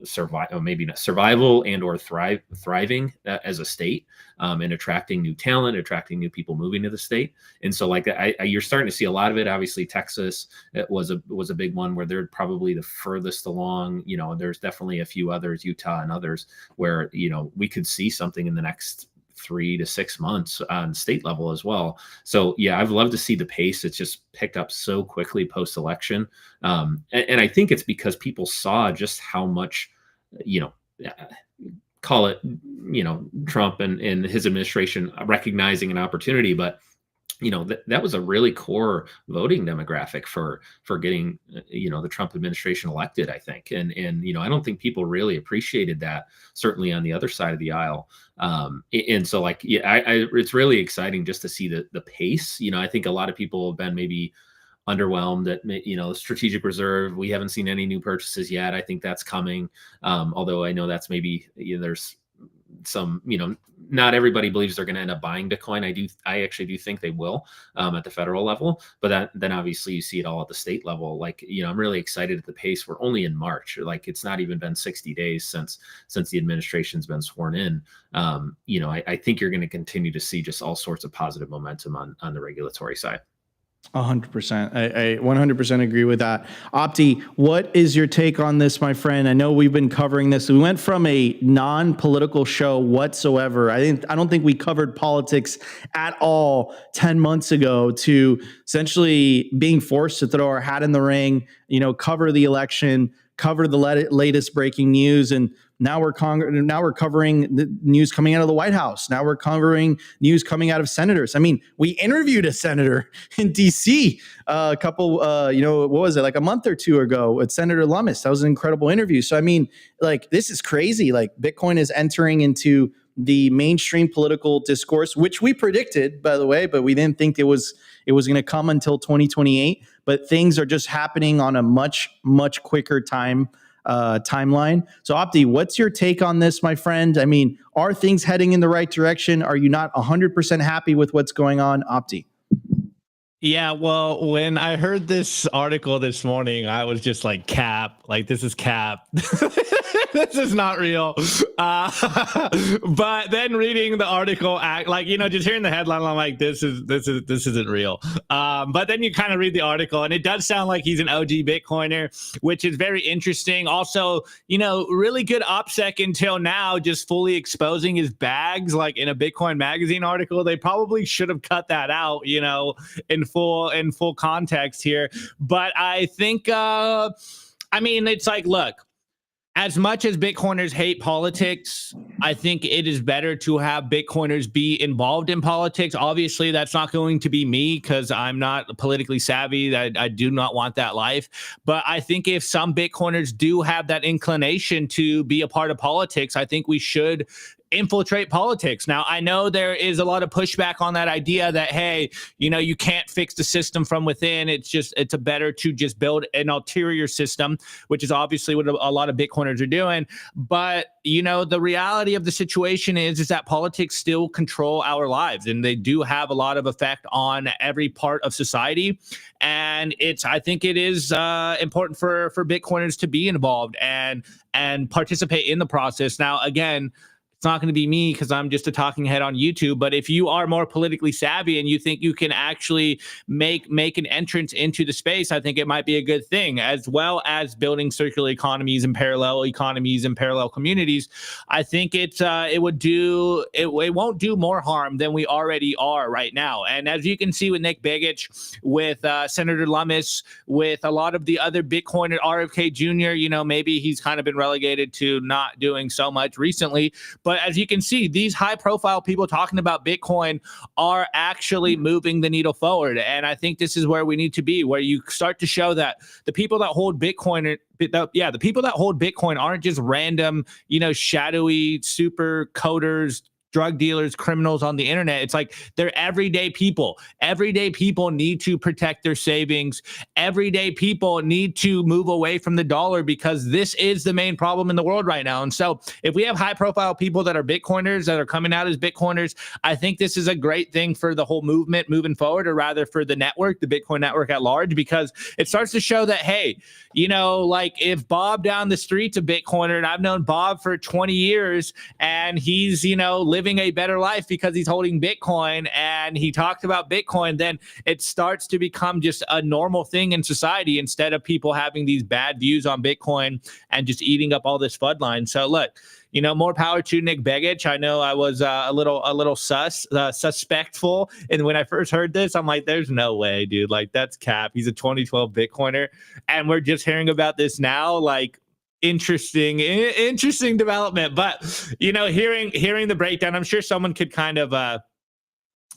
D: survival, maybe not survival and or thriving as a state, and attracting new talent, attracting new people moving to the state. And so like you're starting to see a lot of it. Obviously, Texas was a big one where they're probably the furthest along. There's definitely a few others, Utah and others, where we could see something in the next 3 to 6 months on state level as well. So yeah, I've loved to see the pace. It's just picked up so quickly post-election. And I think it's because people saw just how much, call it, Trump and his administration recognizing an opportunity, but that was a really core voting demographic for getting, the Trump administration elected, I think. And I don't think people really appreciated that, certainly on the other side of the aisle. And so like, yeah, it's really exciting just to see the pace. I think a lot of people have been maybe underwhelmed at, strategic reserve. We haven't seen any new purchases yet. I think that's coming. Although I know that's maybe, there's some, not everybody believes they're going to end up buying Bitcoin. I actually do think they will, at the federal level, but then obviously you see it all at the state level. Like, I'm really excited at the pace. We're only in March. Like it's not even been 60 days since the administration's been sworn in. I think you're going to continue to see just all sorts of positive momentum on the regulatory side.
A: 100%. I 100% agree with that. Opti, what is your take on this, my friend? I know we've been covering this. We went from a non-political show whatsoever. I don't think we covered politics at all 10 months ago to essentially being forced to throw our hat in the ring, cover the election, cover the latest breaking news, and now we're covering the news coming out of the White House. Now we're covering news coming out of senators. I mean, we interviewed a senator in D.C. A couple, what was it, like a month or two ago with Senator Lummis. That was an incredible interview. So, I mean, like, this is crazy. Like, Bitcoin is entering into the mainstream political discourse, which we predicted, by the way, but we didn't think it was going to come until 2028. But things are just happening on a much, much quicker timeline. So Opti, what's your take on this, my friend? I mean, are things heading in the right direction? Are you not 100% happy with what's going on, Opti?
E: Yeah, well, when I heard this article this morning, I was just like, cap, like this is cap. This is not real. But then reading the article, just hearing the headline, I'm like, this isn't real. But then you kind of read the article, and it does sound like he's an OG Bitcoiner, which is very interesting. Also, really good OPSEC until now, just fully exposing his bags, like in a Bitcoin magazine article. They probably should have cut that out, in full context here. But I think, it's like, look, as much as Bitcoiners hate politics, I think it is better to have Bitcoiners be involved in politics. Obviously, that's not going to be me because I'm not politically savvy. I do not want that life. But I think if some Bitcoiners do have that inclination to be a part of politics, I think we should infiltrate politics. Now, I know there is a lot of pushback on that idea that, hey, you can't fix the system from within. It's better to just build an ulterior system, which is obviously what a lot of Bitcoiners are doing. But, the reality of the situation is that politics still control our lives, and they do have a lot of effect on every part of society. And I think it is important for Bitcoiners to be involved and participate in the process. Now, again, it's not going to be me because I'm just a talking head on YouTube. But if you are more politically savvy and you think you can actually make an entrance into the space, I think it might be a good thing, as well as building circular economies and parallel economies and parallel communities. I think it won't do more harm than we already are right now. And as you can see with Nick Begich, with Senator Lummis, with a lot of the other Bitcoiner, RFK Jr., maybe he's kind of been relegated to not doing so much recently. But as you can see, these high-profile people talking about Bitcoin are actually moving the needle forward. And I think this is where we need to be, where you start to show that the people that hold Bitcoin, the people that hold Bitcoin aren't just random, shadowy super coders drug dealers, criminals on the internet. It's like they're everyday people. Everyday people need to protect their savings. Everyday people need to move away from the dollar because this is the main problem in the world right now. And so if we have high profile people that are Bitcoiners, that are coming out as Bitcoiners, I think this is a great thing for the whole movement moving forward, or rather for the network, the Bitcoin network at large, because it starts to show that, hey, you know, like if Bob down the street's a Bitcoiner, and I've known Bob for 20 years and he's, you know, living a better life because he's holding Bitcoin and he talked about Bitcoin, then it starts to become just a normal thing in society instead of people having these bad views on Bitcoin and just eating up all this floodline. So look, you know, more power to Nick Begich. I know I was a little suspectful, and when I first heard this, I'm like, "There's no way, dude! Like that's cap. He's a 2012 Bitcoiner, and we're just hearing about this now. Like, interesting development." But you know, hearing the breakdown, I'm sure someone could kind of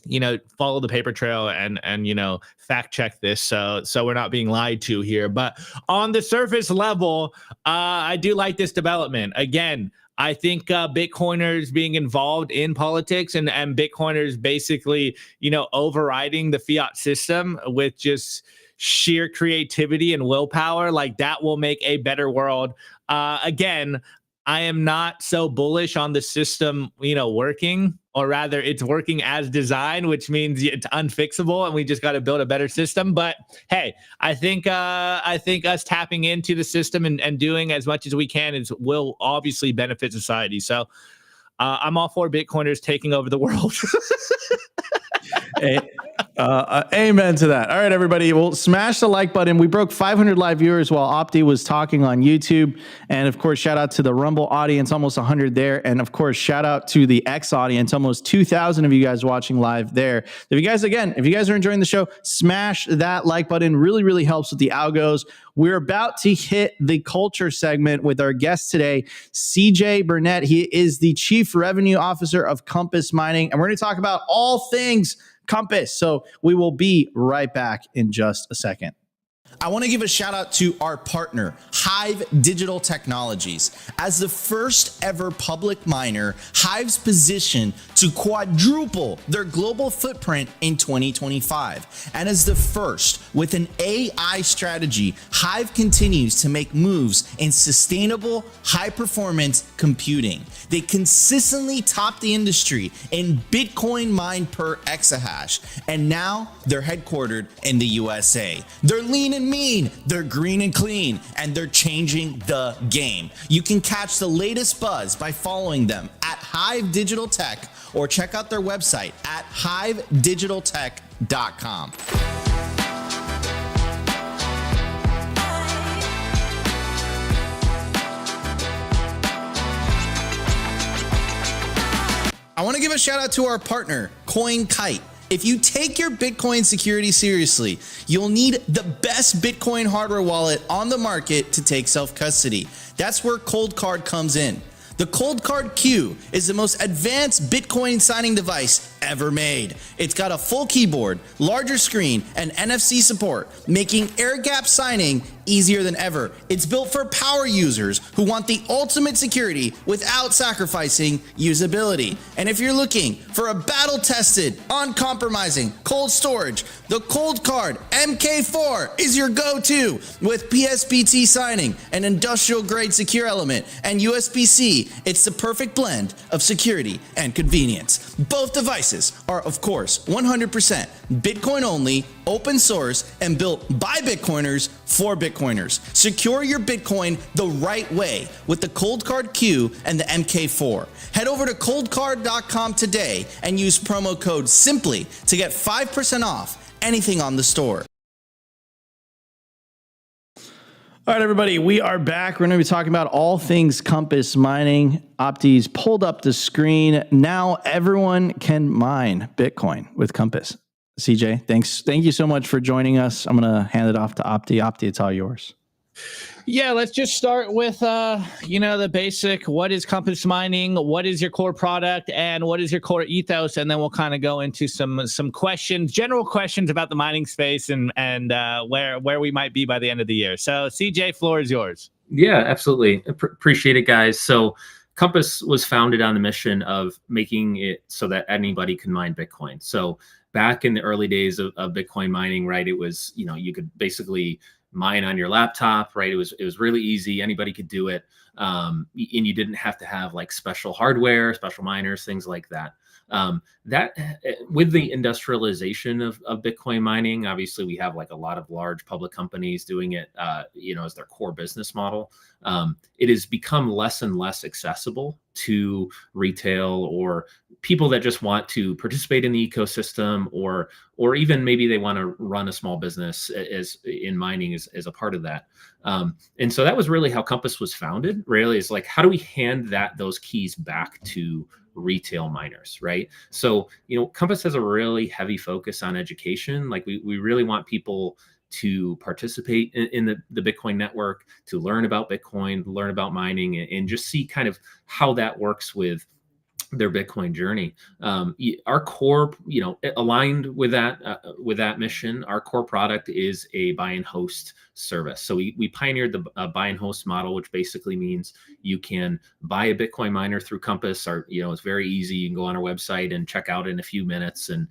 E: you know, follow the paper trail and you know, fact check this so we're not being lied to here. But on the surface level, I do like this development. Again, I think Bitcoiners being involved in politics and Bitcoiners basically, you know, overriding the fiat system with just sheer creativity and willpower, like that will make a better world. Again, I am not so bullish on the system, you know, working, or rather it's working as designed, which means it's unfixable and we just got to build a better system. But hey, I think us tapping into the system and doing as much as we can will obviously benefit society. So I'm all for Bitcoiners taking over the world.
A: Amen to that. All right, everybody. Well, smash the like button. We broke 500 live viewers while Opti was talking on YouTube. And of course, shout out to the Rumble audience, almost 100 there. And of course, shout out to the X audience, almost 2,000 of you guys watching live there. If you guys are enjoying the show, smash that like button. Really, really helps with the algos. We're about to hit the culture segment with our guest today, CJ Burnett. He is the Chief Revenue Officer of Compass Mining. And we're going to talk about all things Compass. So we will be right back in just a second. I want to give a shout out to our partner, HIVE Digital Technologies. As the first ever public miner, HIVE's positioned to quadruple their global footprint in 2025. And as the first with an AI strategy, HIVE continues to make moves in sustainable, high-performance computing. They consistently top the industry in Bitcoin mined per exahash, and now they're headquartered in the USA. They're lean and mean, they're green and clean, and they're changing the game. You can catch the latest buzz by following them at HIVE Digital Tech or check out their website at hivedigitaltech.com. I want to give a shout out to our partner, CoinKite. If you take your Bitcoin security seriously, you'll need the best Bitcoin hardware wallet on the market to take self-custody. That's where Cold Card comes in. The Cold Card Q is the most advanced Bitcoin signing device ever made. It's got a full keyboard, larger screen, and NFC support, making air-gap signing easier than ever. It's built for power users who want the ultimate security without sacrificing usability. And if you're looking for a battle-tested, uncompromising cold storage, the Cold Card MK4 is your go-to with PSPT signing, an industrial-grade secure element, and USB-C. It's the perfect blend of security and convenience. Both devices are, of course, 100% Bitcoin only, open source, and built by Bitcoiners for Bitcoiners. Secure your Bitcoin the right way with the Cold Card Q and the MK4. Head over to coldcard.com today and use promo code SIMPLY to get 5% off anything on the store. All right, everybody, we are back. We're going to be talking about all things Compass mining. Opti's pulled up the screen. Now everyone can mine Bitcoin with Compass. CJ, thanks. Thank you so much for joining us. I'm going to hand it off to Opti. Opti, it's all yours.
E: Yeah, let's just start with, the basic. What is Compass Mining? What is your core product? And what is your core ethos? And then we'll kind of go into some questions, general questions about the mining space and where we might be by the end of the year. So, CJ, floor is yours.
D: Yeah, absolutely. Appreciate it, guys. So Compass was founded on the mission of making it so that anybody can mine Bitcoin. So back in the early days of Bitcoin mining, right, it was, you could basically mine on your laptop, right? It was really easy. Anybody could do it. And you didn't have to have like special hardware, special miners, things like that. That with the industrialization of Bitcoin mining, obviously we have like a lot of large public companies doing it, as their core business model. It has become less and less accessible to retail or people that just want to participate in the ecosystem, or even maybe they want to run a small business as in mining as a part of that. And so that was really how Compass was founded. Really, is like, how do we hand those keys back to retail miners, right? So, Compass has a really heavy focus on education. Like we really want people to participate in the Bitcoin network, to learn about Bitcoin, learn about mining, and just see kind of how that works with their Bitcoin journey. Our core, aligned with that mission, our core product is a buy and host service. So we pioneered the buy and host model, which basically means you can buy a Bitcoin miner through Compass. It's very easy. You can go on our website and check out in a few minutes, and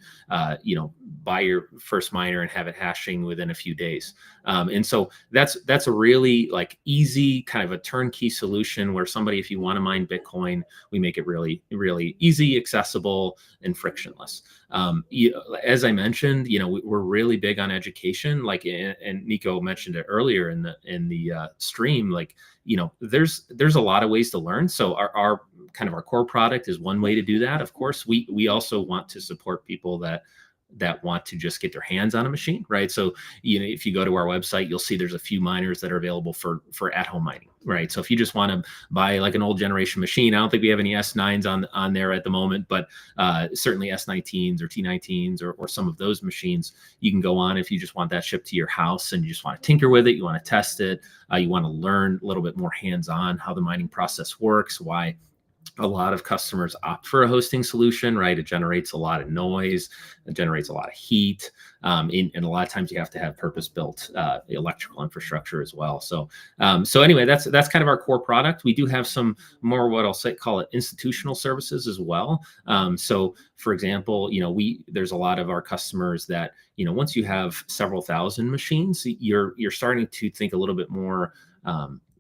D: buy your first miner and have it hashing within a few days. And so that's a really like easy kind of a turnkey solution where somebody, if you want to mine Bitcoin, we make it really, really easy, accessible, and frictionless. As I mentioned, we're really big on education. Like, and Nico mentioned it earlier in the stream. Like, there's a lot of ways to learn. So our kind of our core product is one way to do that. Of course, we also want to support people that want to just get their hands on a machine, right? So, if you go to our website, you'll see there's a few miners that are available for at-home mining, right? So if you just want to buy like an old generation machine, I don't think we have any S9s on there at the moment, but certainly S19s or T19s or some of those machines, you can go on if you just want that shipped to your house and you just want to tinker with it, you want to test it, you want to learn a little bit more hands-on how the mining process works, why a lot of customers opt for a hosting solution, right? It generates a lot of noise, it generates a lot of heat, and a lot of times you have to have purpose-built electrical infrastructure as well. So anyway, that's kind of our core product. We do have some more what I'll call it institutional services as well. So for example, there's a lot of our customers that once you have several thousand machines, you're starting to think a little bit more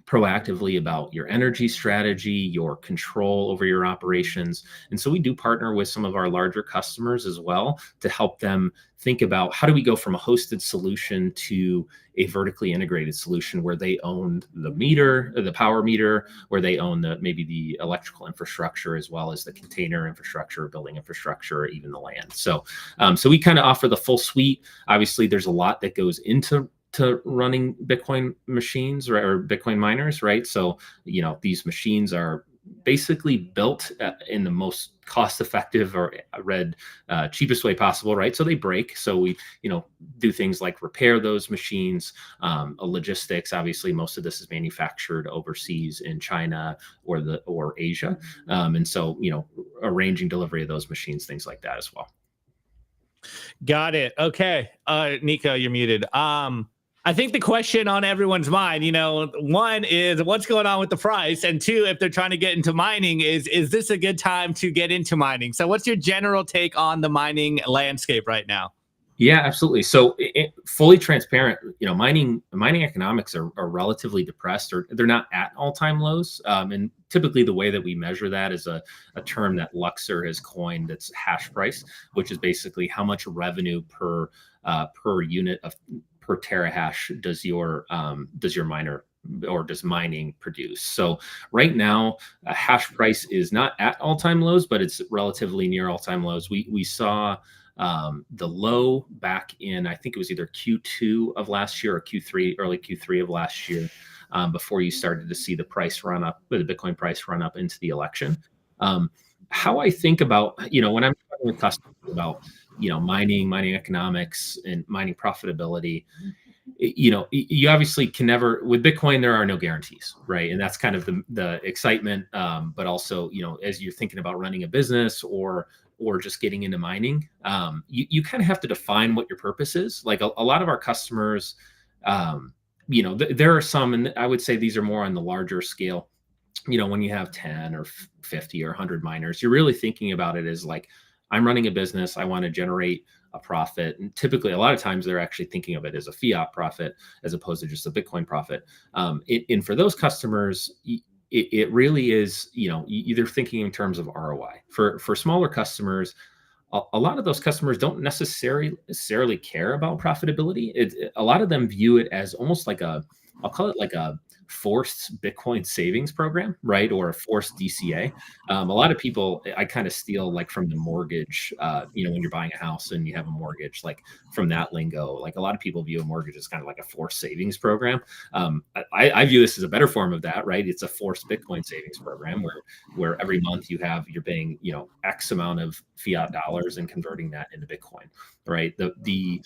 D: proactively about your energy strategy, your control over your operations. And so we do partner with some of our larger customers as well to help them think about how do we go from a hosted solution to a vertically integrated solution where they own the meter, the power meter, where they own maybe the electrical infrastructure as well as the container infrastructure, building infrastructure, or even the land. So we kind of offer the full suite. Obviously, there's a lot that goes into running Bitcoin machines or Bitcoin miners, right? So, these machines are basically built in the most cost-effective or cheapest way possible, right? So they break. So we, do things like repair those machines, logistics. Obviously, most of this is manufactured overseas in China or Asia, and so arranging delivery of those machines, things like that as well.
E: Got it. Okay, Nico, you're muted. I think the question on everyone's mind, one is what's going on with the price, and two, if they're trying to get into mining, is this a good time to get into mining? So what's your general take on the mining landscape right now?
D: Yeah, absolutely. So fully transparent, mining economics are relatively depressed, or they're not at all-time lows. And typically the way that we measure that is a term that Luxor has coined, that's hash price, which is basically how much revenue per unit of per terahash does your miner or does mining produce. So right now, hash price is not at all-time lows, but it's relatively near all-time lows. We saw the low back in, I think it was either Q2 of last year or early Q3 of last year, before you started to see the price run up, the Bitcoin price run up into the election. How I think about, when I'm talking with customers about mining economics and mining profitability, you obviously can never, with Bitcoin, there are no guarantees, right? And that's kind of the excitement. But also, as you're thinking about running a business or just getting into mining, you kind of have to define what your purpose is. Like a lot of our customers, there are some, and I would say these are more on the larger scale, when you have 10 or 50 or 100 miners, you're really thinking about it as like, I'm running a business, I want to generate a profit. And typically, a lot of times, they're actually thinking of it as a fiat profit as opposed to just a Bitcoin profit. And for those customers, it really is, they're thinking in terms of ROI. For smaller customers, a lot of those customers don't necessarily care about profitability. A lot of them view it as almost like I'll call it like a forced Bitcoin savings program, right? Or a forced DCA. A lot of people, I kind of steal like from the mortgage, when you're buying a house and you have a mortgage, like from that lingo, like a lot of people view a mortgage as kind of like a forced savings program. I view this as a better form of that, right? It's a forced Bitcoin savings program where every month you're paying, X amount of fiat dollars and converting that into Bitcoin, right? The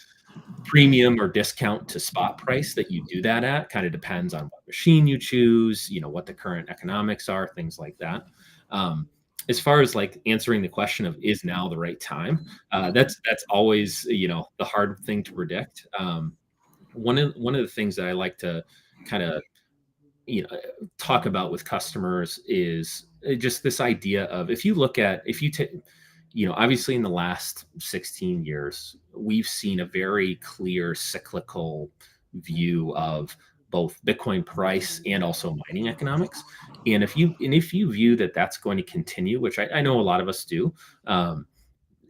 D: premium or discount to spot price that you do that at kind of depends on what machine you choose, what the current economics are, things like that. As far as like answering the question of is now the right time, that's always the hard thing to predict. One of the things that I like to kind of talk about with customers is just this idea of if you take obviously in the last 16 years, we've seen a very clear cyclical view of both Bitcoin price and also mining economics. And if you view that that's going to continue, which I know a lot of us do,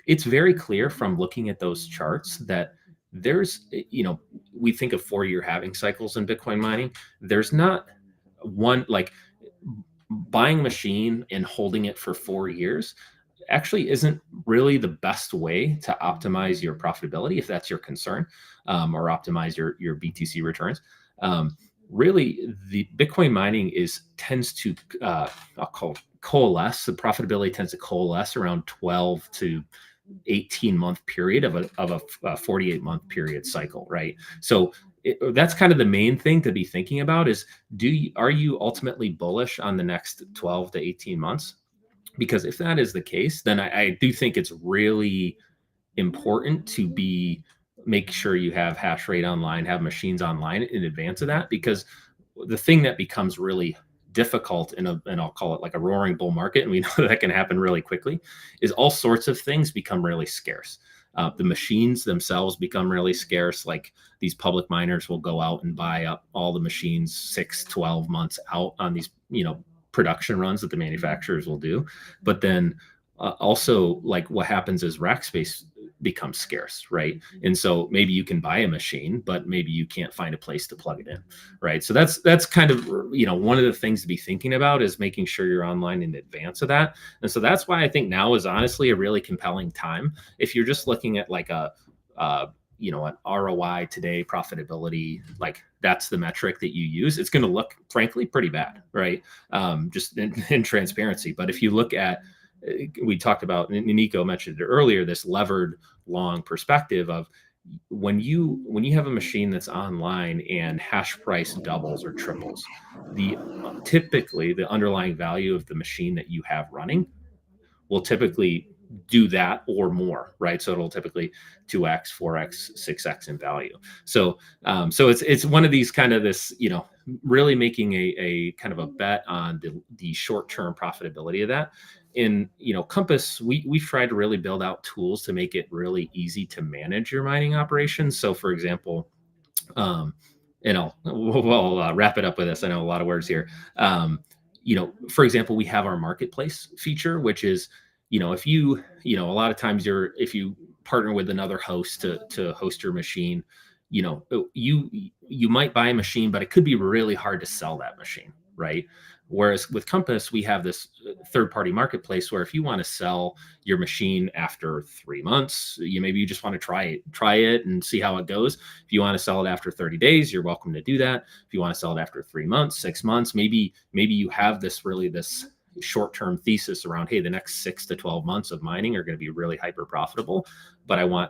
D: it's very clear from looking at those charts that there's, we think of 4-year halving cycles in Bitcoin mining. There's not one, like buying a machine and holding it for 4 years actually isn't really the best way to optimize your profitability, if that's your concern, or optimize your BTC returns. Really, the Bitcoin mining tends to coalesce. The profitability tends to coalesce around 12 to 18-month period of a 48-month period cycle, right? So that's kind of the main thing to be thinking about is are you ultimately bullish on the next 12 to 18 months? Because if that is the case, then I do think it's really important to make sure you have hash rate online, have machines online in advance of that. Because the thing that becomes really difficult and I'll call it like a roaring bull market, and we know that can happen really quickly, is all sorts of things become really scarce. The machines themselves become really scarce. Like these public miners will go out and buy up all the machines 6-12 months out on these, production runs that the manufacturers will do. But then also like what happens is rack space becomes scarce, right? And so maybe you can buy a machine, but maybe you can't find a place to plug it in, right? So that's kind of, one of the things to be thinking about is making sure you're online in advance of that. And so that's why I think now is honestly a really compelling time. If you're just looking at like an ROI today profitability, like that's the metric that you use, it's going to look frankly pretty bad, right? Just in transparency. But if you look at, we talked about, Nico mentioned it earlier, this levered long perspective of when you have a machine that's online and hash price doubles or triples, typically the underlying value of the machine that you have running will typically do that or more, right? So it'll typically 2x, 4x, 6x in value. So it's one of these kind of this, really making a kind of a bet on the short-term profitability of that. In Compass, we've tried to really build out tools to make it really easy to manage your mining operations. So for example, we'll wrap it up with this. I know a lot of words here. For example, we have our marketplace feature, which is, if you, a lot of times if you partner with another host to host your machine, you might buy a machine, but it could be really hard to sell that machine, right? Whereas with Compass, we have this third-party marketplace where if you want to sell your machine after 3 months, maybe you just want to try it and see how it goes. If you want to sell it after 30 days, you're welcome to do that. If you want to sell it after 3 months, 6 months, maybe you have this short-term thesis around, hey, the next 6 to 12 months of mining are going to be really hyper profitable, but I want,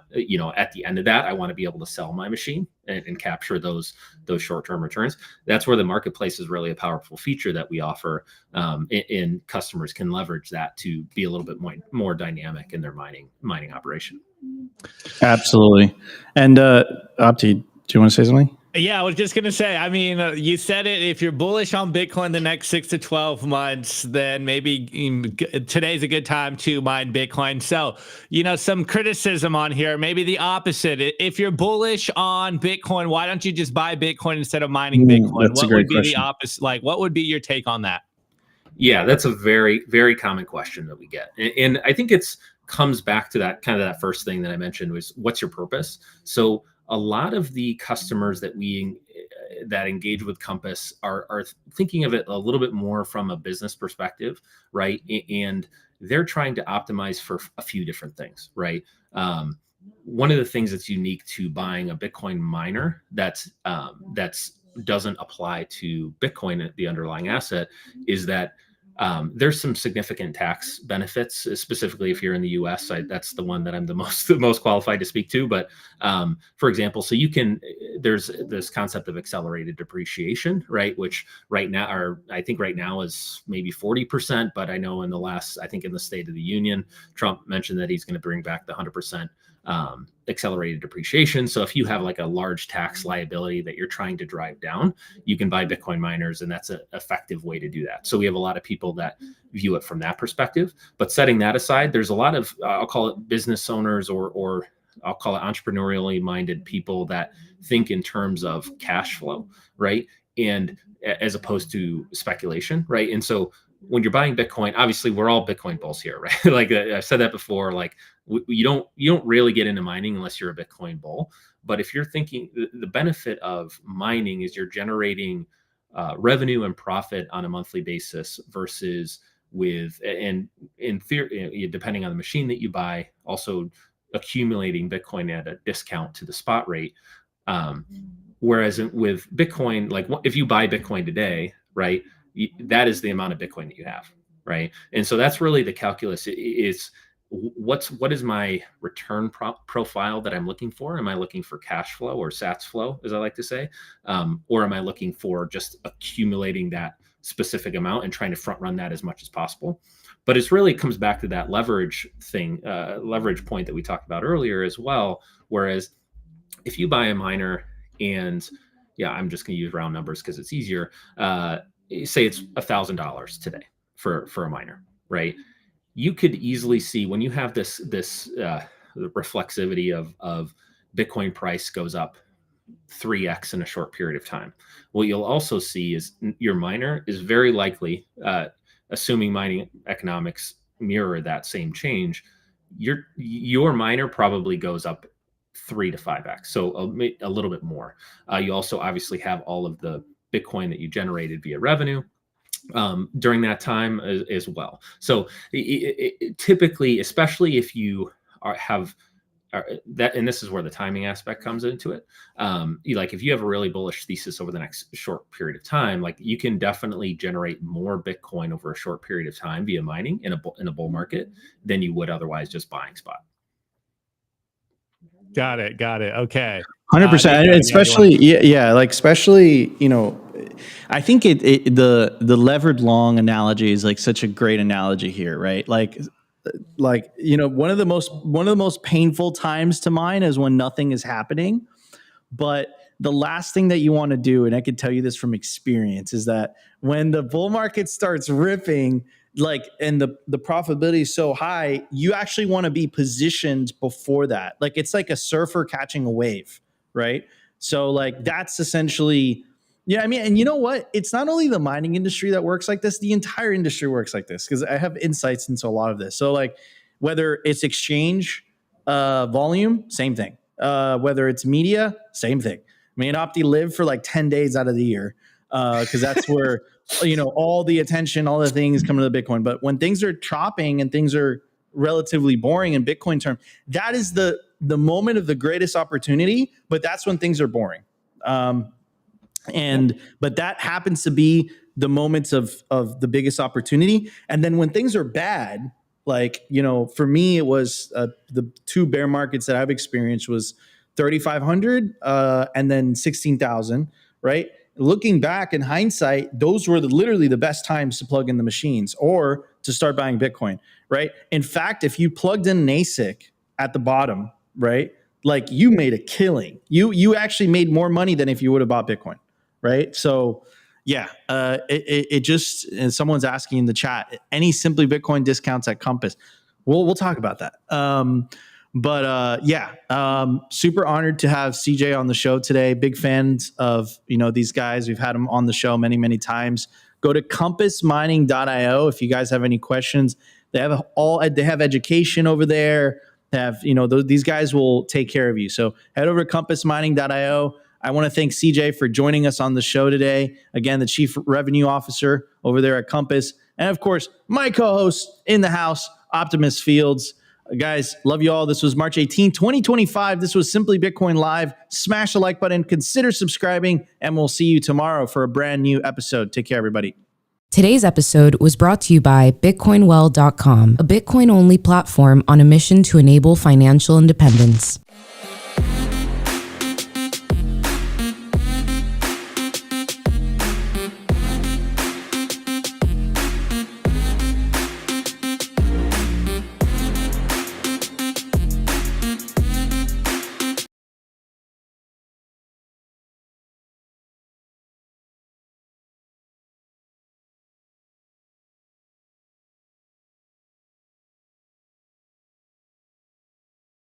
D: at the end of that, I want to be able to sell my machine and capture those short-term returns. That's where the marketplace is really a powerful feature that we offer, and customers can leverage that to be a little bit more dynamic in their mining operation.
A: Absolutely. And Opti, do you want to say something?
E: Yeah, I was just going to say, I mean, you said it. If you're bullish on Bitcoin the next 6 to 12 months, then maybe today's a good time to mine Bitcoin. So, some criticism on here, maybe the opposite. If you're bullish on Bitcoin, why don't you just buy Bitcoin instead of mining Bitcoin?
A: That's a
E: What
A: great
E: would be the
A: question.
E: opposite? Like, what would be your take on that?
D: Yeah, that's a very, very common question that we get. And I think comes back to that kind of that first thing that I mentioned was, what's your purpose? So a lot of the customers that that engage with Compass are thinking of it a little bit more from a business perspective, right? And they're trying to optimize for a few different things, right? One of the things that's unique to buying a Bitcoin miner that's doesn't apply to Bitcoin, the underlying asset, is that there's some significant tax benefits, specifically if you're in the U.S. That's the one that I'm the most qualified to speak to. But for example, so there's this concept of accelerated depreciation, right? Which I think right now is maybe 40%. But I know in the State of the Union, Trump mentioned that he's going to bring back the 100% accelerated depreciation. So if you have like a large tax liability that you're trying to drive down, you can buy Bitcoin miners, and that's an effective way to do that. So we have a lot of people that view it from that perspective. But setting that aside, there's a lot of I'll call it business owners or I'll call it entrepreneurially minded people that think in terms of cash flow, right? And as opposed to speculation, right? And so when you're buying Bitcoin, obviously we're all Bitcoin bulls here, right? Like I've said that before, like you don't really get into mining unless you're a Bitcoin bull. But if you're thinking the benefit of mining is you're generating revenue and profit on a monthly basis versus and in theory, depending on the machine that you buy, also accumulating Bitcoin at a discount to the spot rate. Whereas with Bitcoin, like if you buy Bitcoin today, right, that is the amount of Bitcoin that you have, right? And so that's really the calculus. Is what is my return profile that I'm looking for? Am I looking for cash flow or Sats flow, as I like to say, or am I looking for just accumulating that specific amount and trying to front run that as much as possible? But it really comes back to that leverage point that we talked about earlier as well. Whereas if you buy a miner and I'm just going to use round numbers because it's easier. Say it's $1,000 today for a miner, right? You could easily see when you have this reflexivity of Bitcoin price goes up 3x in a short period of time. What you'll also see is your miner is very likely, assuming mining economics mirror that same change, your miner probably goes up 3 to 5x, so a little bit more. You also obviously have all of the Bitcoin that you generated via revenue during that time as well. So typically, especially if you have that, and this is where the timing aspect comes into it. Like if you have a really bullish thesis over the next short period of time, like you can definitely generate more Bitcoin over a short period of time via mining in a bull market than you would otherwise just buying spot.
E: Got it. Okay.
A: 100%. Especially, especially, I think the levered long analogy is like such a great analogy here, right? Like, one of the most painful times to mine is when nothing is happening. But the last thing that you want to do, and I can tell you this from experience, is that when the bull market starts ripping, and the profitability is so high, you actually want to be positioned before that. Like it's like a surfer catching a wave, right? So like that's essentially, and you know what? It's not only the mining industry that works like this, the entire industry works like this, because I have insights into a lot of this. So like whether it's exchange volume, same thing. Whether it's media, same thing. I mean, Opti lived for like 10 days out of the year because that's where all the attention, all the things come to the Bitcoin. But when things are chopping and things are relatively boring in Bitcoin term, that is the moment of the greatest opportunity. But that's when things are boring. But that happens to be the moments of the biggest opportunity. And then when things are bad, for me, it was the two bear markets that I've experienced was 3,500 and then 16,000, right? Looking back in hindsight, those were literally the best times to plug in the machines or to start buying Bitcoin, right? In fact, if you plugged in an ASIC at the bottom, right, like you made a killing. You actually made more money than if you would have bought Bitcoin, right? So yeah, it just, and someone's asking in the chat, any Simply Bitcoin discounts at Compass? We'll talk about that. Super honored to have CJ on the show today. Big fans of these guys. We've had them on the show many times. Go to compassmining.io if you guys have any questions. They have education over there. They have these guys will take care of you. So head over to compassmining.io. I want to thank CJ for joining us on the show today. Again, the Chief Revenue Officer over there at Compass. And of course, my co-host in the house, Optimus Fields. Guys, love you all. This was March 18, 2025. This was Simply Bitcoin Live. Smash the like button, consider subscribing, and we'll see you tomorrow for a brand new episode. Take care, everybody.
I: Today's episode was brought to you by BitcoinWell.com, a Bitcoin-only platform on a mission to enable financial independence.